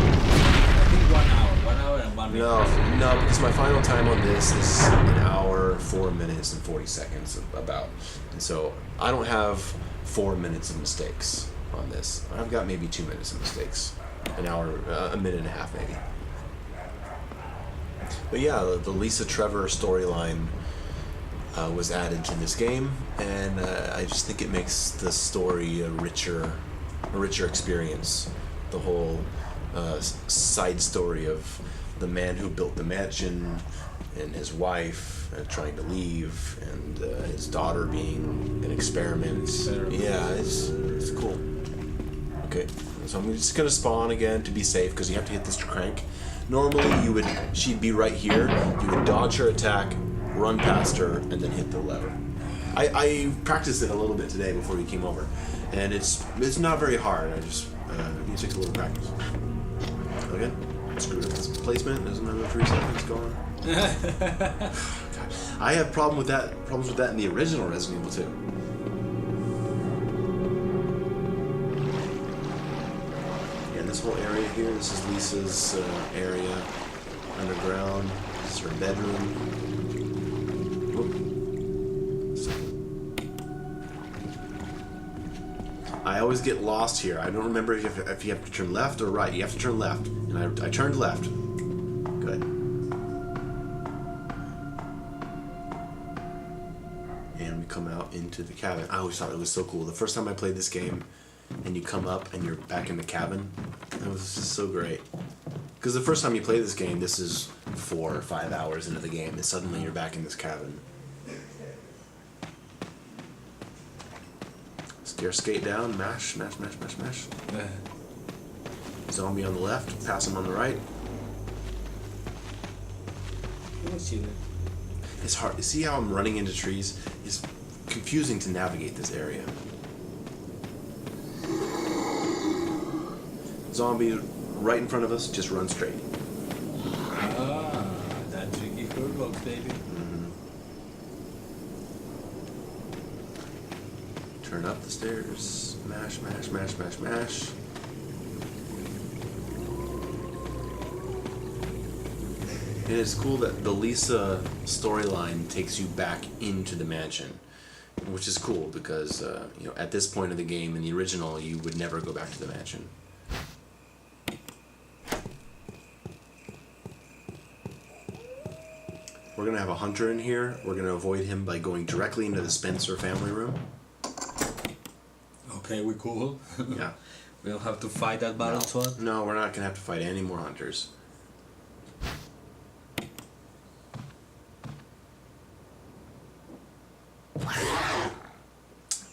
think 1 hour. 1 hour and 1 minute. No, because my final time on this is an hour, 4 minutes, and 40 seconds about. And so I don't have 4 minutes of mistakes on this. I've got maybe 2 minutes of mistakes. An hour, a minute and a half maybe. But yeah, the Lisa Trevor storyline was added to this game, and I just think it makes the story a richer experience. The whole side story of the man who built the mansion and his wife trying to leave, and his daughter being an experiment. Yeah, it's cool. Okay, so I'm just gonna spawn again to be safe because you have to hit this crank. Normally, she'd be right here. You would dodge her attack, run past her, and then hit the lever. I practiced it a little bit today before you came over, and it's not very hard. It takes a little practice. Again, screwed up this placement. There's another 3 seconds gone. God. I have problems with that in the original Resident Evil 2. This whole area here, this is Lisa's area underground. This is her bedroom. I always get lost here. I don't remember if you have to turn left or right. You have to turn left, and I turned left. Good. And we come out into the cabin. I always thought it was so cool. The first time I played this game, and you come up and you're back in the cabin. It was just so great. Because the first time you play this game, this is 4 or 5 hours into the game, and suddenly you're back in this cabin. Stair skate down, mash. Zombie on the left, pass him on the right. It's hard. You see how I'm running into trees? It's confusing to navigate this area. Zombie right in front of us, just run straight. That tricky hurdles, baby. Turn up the stairs, mash. And it's cool that the Lisa storyline takes you back into the mansion, which is cool because at this point of the game in the original, you would never go back to the mansion. We're going to have a hunter in here. We're going to avoid him by going directly into the Spencer family room. Okay, we cool. Yeah. We don't have to fight that battle sword? No, we're not going to have to fight any more hunters.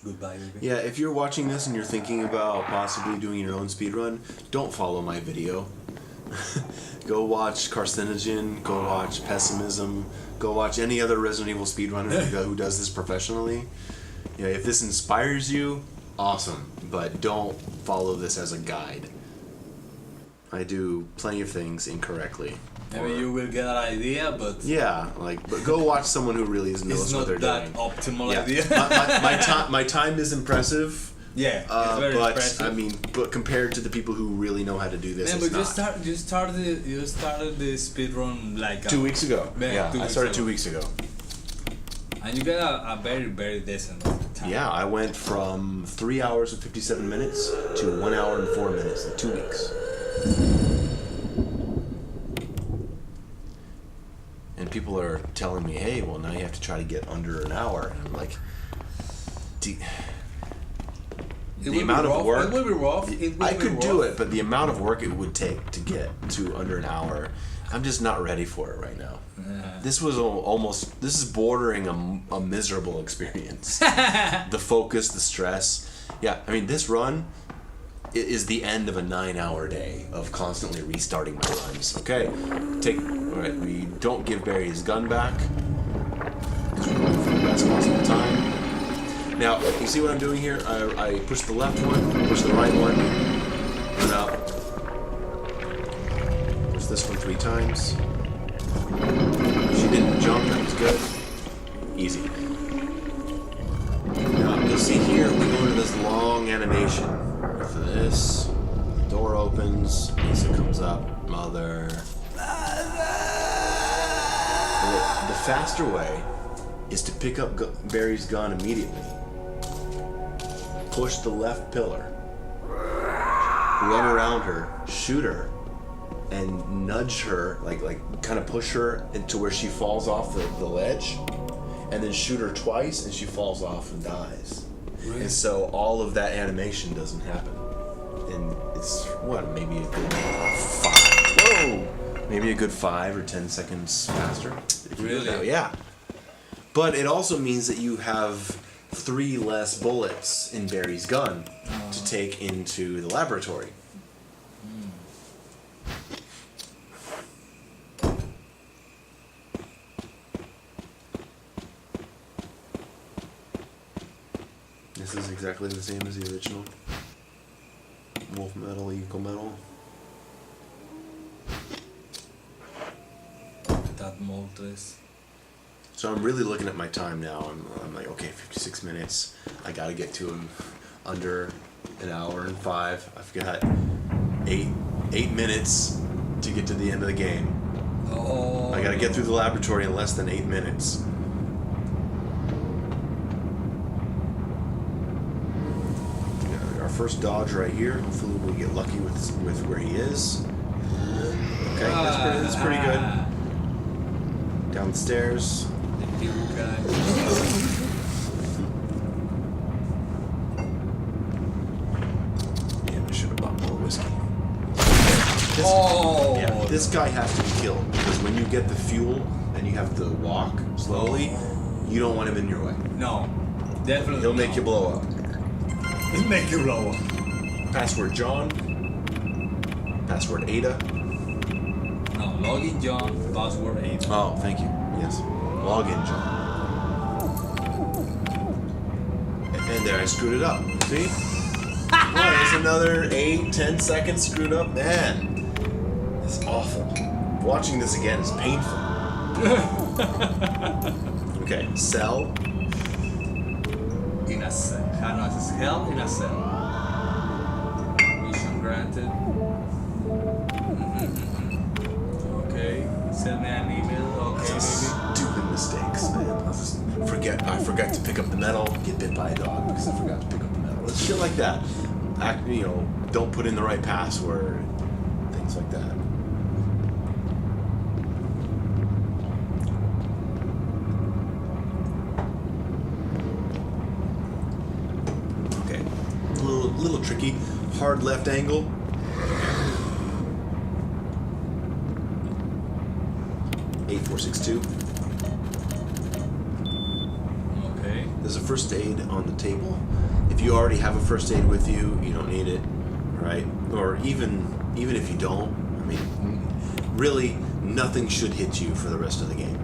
Goodbye, baby. Yeah, if you're watching this and you're thinking about possibly doing your own speedrun, don't follow my video. Go watch Carcinogen, go watch Pessimism, go watch any other Resident Evil speedrunner who does this professionally. Yeah, if this inspires you, awesome, but don't follow this as a guide. I do plenty of things incorrectly. Maybe you will get an idea, but yeah, but go watch someone who really knows it's what not they're that doing. optimal Yeah. idea. My time is impressive. Yeah, it's very but impressive. I mean, but compared to the people who really know how to do this, Man, it's but not. you started the speedrun like 2 weeks ago. Yeah, I started 2 weeks ago. and you get a very very decent time. Yeah, I went from 3 hours and 57 minutes to 1 hour and 4 minutes in 2 weeks. And people are telling me, hey, well, now you have to try to get under an hour. And I'm like, the amount of work. It will be rough. I could do it, but the amount of work it would take to get to under an hour, I'm just not ready for it right now. Yeah. This was this is bordering a miserable experience. The focus, the stress. Yeah, I mean, this run is the end of a 9-hour day of constantly restarting my runs. Okay, all right, we don't give Barry his gun back, because we're going for the best possible time. Now, you see what I'm doing here? I push the left one, push the right one, run up. Push this one 3 times. She didn't jump, that was good. Easy. Now, you'll see here, we go into this long animation. After this, the door opens, Lisa comes up, Mother. The faster way is to pick up Barry's gun immediately. Push the left pillar, run around her, shoot her, and nudge her, like kind of push her into where she falls off the ledge, and then shoot her twice, and she falls off and dies. Really? And so all of that animation doesn't happen. And it's, maybe a good 5. Whoa! Maybe a good 5 or 10 seconds faster. If you do it that way. Yeah. But it also means that you have 3 less bullets in Barry's gun to take into the laboratory. This is exactly the same as the original. Wolf metal, eagle metal. That moltres. So I'm really looking at my time now. I'm like, okay, 56 minutes. I gotta get to him under an hour and 5. I've got 8 minutes to get to the end of the game. Oh. I gotta get through the laboratory in less than 8 minutes. Our first dodge right here. Hopefully we'll get lucky with where he is. Okay, that's pretty good. Down the stairs. Yeah, I should have bought more whiskey. This guy has to be killed, because when you get the fuel and you have to walk slowly, you don't want him in your way. No, definitely. He'll make you blow up. He'll make you blow up. Password John. Password Ada. No, login John, password Ada. Oh, thank you. Yes. Login John. And there, I screwed it up. See? There's another 8-10 seconds screwed up. Man, it's awful. Watching this again is painful. Okay, cell. In a cell. No, it's hell in a cell. Mission granted. Okay. Send me an email. Okay, maybe. Stupid mistakes, man. I forgot to pick up the medal. Get bit by a dog because I forgot to pick up the medal. It's shit like that. Don't put in the right password. Things like that. Okay, a little tricky. Hard left angle. 8462. Okay. There's a first aid on the table. If you already have a first aid with you, you don't need it, right? Or even if you don't, I mean, really, nothing should hit you for the rest of the game.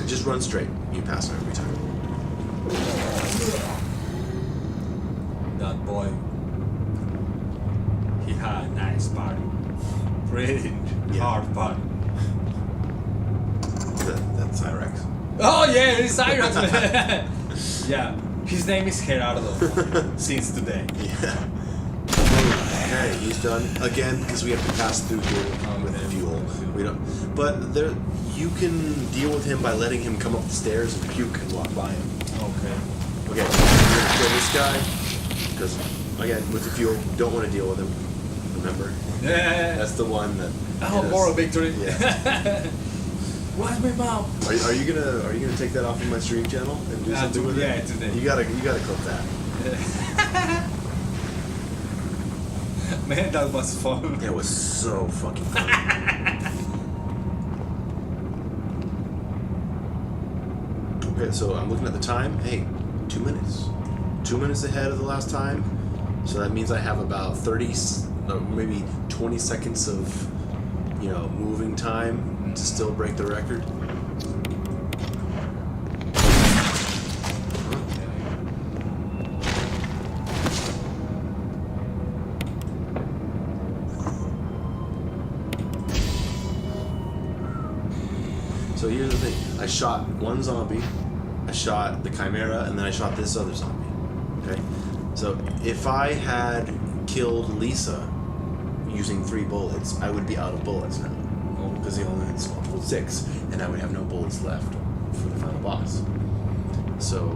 Just run straight. You pass it every time. That boy. He had part. Pretty hard part. That's Cyrex. Oh yeah, it's Cyrex. Yeah, his name is Gerardo since today. Yeah. Okay, he's done again because we have to pass through here with the fuel. We don't. But there, you can deal with him by letting him come up the stairs and puke and walk by him. Okay. Okay, we're gonna kill this guy because again with the fuel, don't want to deal with him. Remember? Yeah. That's the one that. Oh, moral victory. Yeah. Where's my mom? Are you gonna take that off of my stream channel and do something with it? Yeah, today. You gotta clip that. Man, that was fun. It was so fucking fun. Okay, so I'm looking at the time. Hey, 2 minutes. 2 minutes ahead of the last time. So that means I have about 30, maybe 20 seconds of, moving time to still break the record. So here's the thing. I shot one zombie, I shot the Chimera, and then I shot this other zombie. Okay? So if I had killed Lisa using 3 bullets, I would be out of bullets now. Because the only pulled 6, and I would have no bullets left for the final boss. So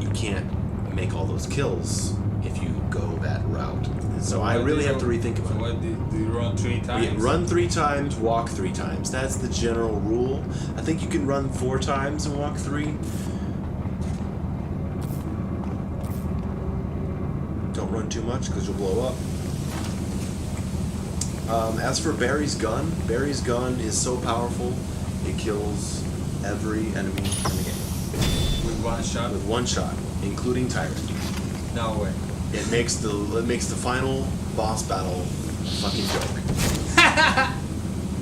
you can't make all those kills if you go that route. So I really have to rethink about it. What, do you run 3 times? Yeah, run 3 times, walk 3 times. That's the general rule. I think you can run 4 times and walk 3. Don't run too much because you'll blow up. As for Barry's gun is so powerful, it kills every enemy in the game. With 1 shot? With 1 shot, including Tyrant. No way. It makes the final boss battle fucking joke.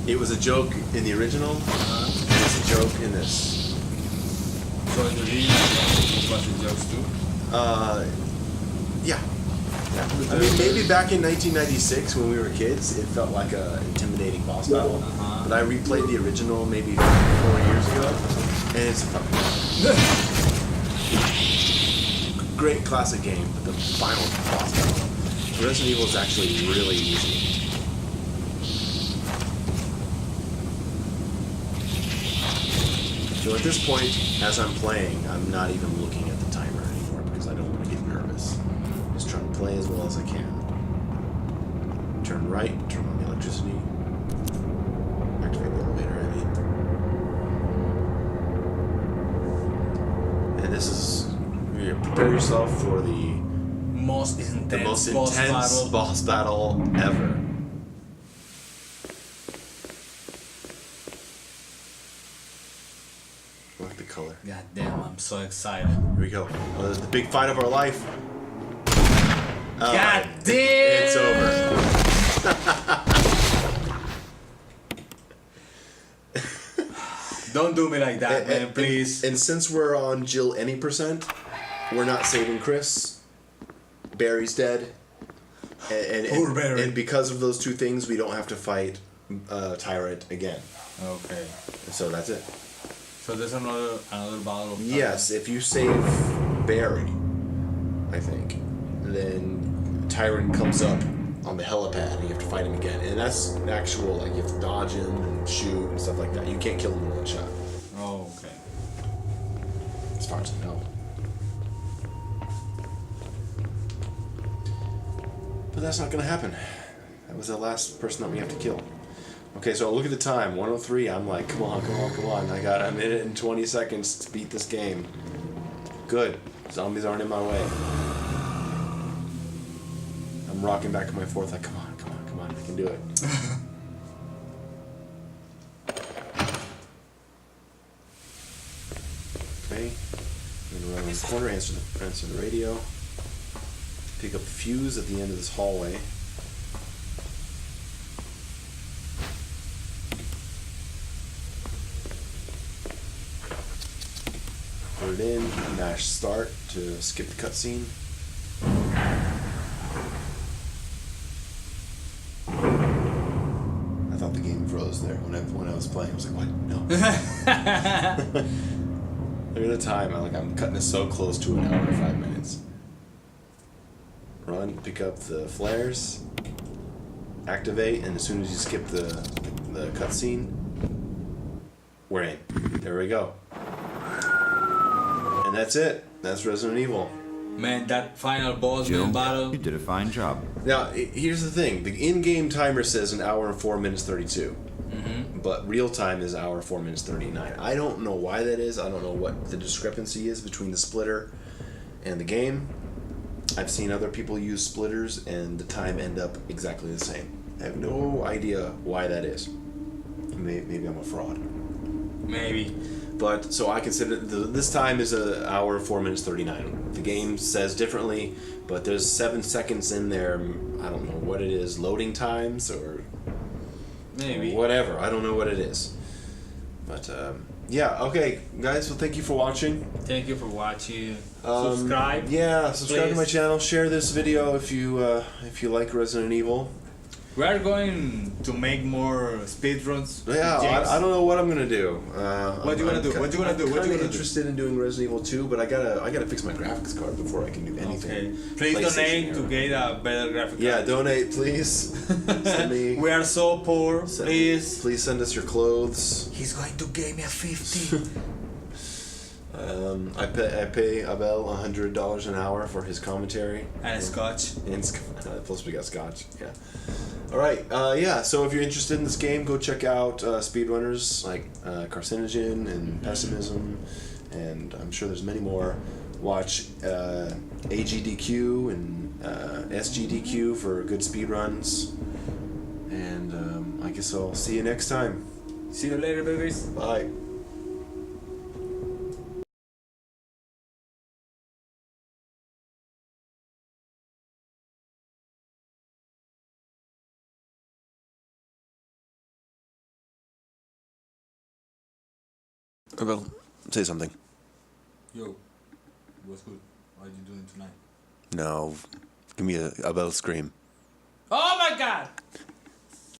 It was a joke in the original, and it's a joke in this. So in the original, it was a joke too? Yeah. I mean, maybe back in 1996 when we were kids, it felt like a intimidating boss battle. But I replayed the original maybe 4 years ago, and it's a fucking great classic game, but the final boss battle, Resident Evil is actually really easy. So at this point, as I'm playing, I'm not even looking at the timer anymore because I don't want to get nervous. I'm just trying to play as well as I can. Turn right, turn on the electricity. Activate the elevator, And this is, prepare yourself for the most intense boss battle ever. Look at the color. God damn, I'm so excited. Here we go. The big fight of our life. God damn! It's over. Don't do me like that, man, please. And since we're on Jill any %, we're not saving Chris. Barry's dead. Poor Barry. And because of those 2 things, we don't have to fight Tyrant again. Okay. So that's it. So there's another battle of Yes, if you save Barry, I think, then Tyrant comes up on the helipad and you have to fight him again. And that's an actual, like, you have to dodge him and shoot and stuff like that. You can't kill him in 1 shot. Oh, okay. As far as I know. But that's not going to happen. That was the last person that we have to kill. Okay, so I look at the time, 1:03. I'm like, come on. I got a minute and 20 seconds to beat this game. Good. Zombies aren't in my way. I'm rocking back and forth like, come on, I can do it. Okay. I'm gonna run around the corner, answer the radio. Pick up a fuse at the end of this hallway. Put it in, mash start to skip the cutscene. No. Look at the time. I'm cutting it so close to an hour and 5 minutes. Run, pick up the flares, activate, and as soon as you skip the cutscene, we're in. There we go. And that's it. That's Resident Evil. Man, that final boss battle. You did a fine job. Now, here's the thing. The in-game timer says an hour and 4 minutes 32. But real time is hour 4 minutes 39. I don't know why that is. I don't know what the discrepancy is between the splitter and the game. I've seen other people use splitters and the time end up exactly the same. I have no idea why that is. Maybe I'm a fraud. Maybe. But so I consider this time is an hour 4 minutes 39. The game says differently, but there's 7 seconds in there. I don't know what it is, loading times or maybe whatever. I don't know what it is. But yeah, okay, guys. Well, thank you for watching. Thank you for watching. Subscribe. Yeah, subscribe please. to my channel. Share this video if you like Resident Evil. We are going to make more speedruns. Yeah, I don't know what I'm gonna do. What you gonna do? What you gonna do? What you I'm gonna interested in doing Resident Evil 2, but I gotta fix my graphics card before I can do anything. Okay. Please donate to get a better graphic Yeah, card. donate, please. Send me. We are so poor. Please send us your clothes. He's going to give me a 50. I pay Abel $100 an hour for his commentary. And scotch. And plus we got scotch. Yeah. All right. Yeah. So if you're interested in this game, go check out speedrunners like Carcinogen and Pessimism, and I'm sure there's many more. Watch AGDQ and SGDQ for good speedruns. And I guess I'll see you next time. See you later, babies. Bye. Abel, say something. Yo, what's good? What are you doing tonight? No, give me a Abel scream. Oh my god!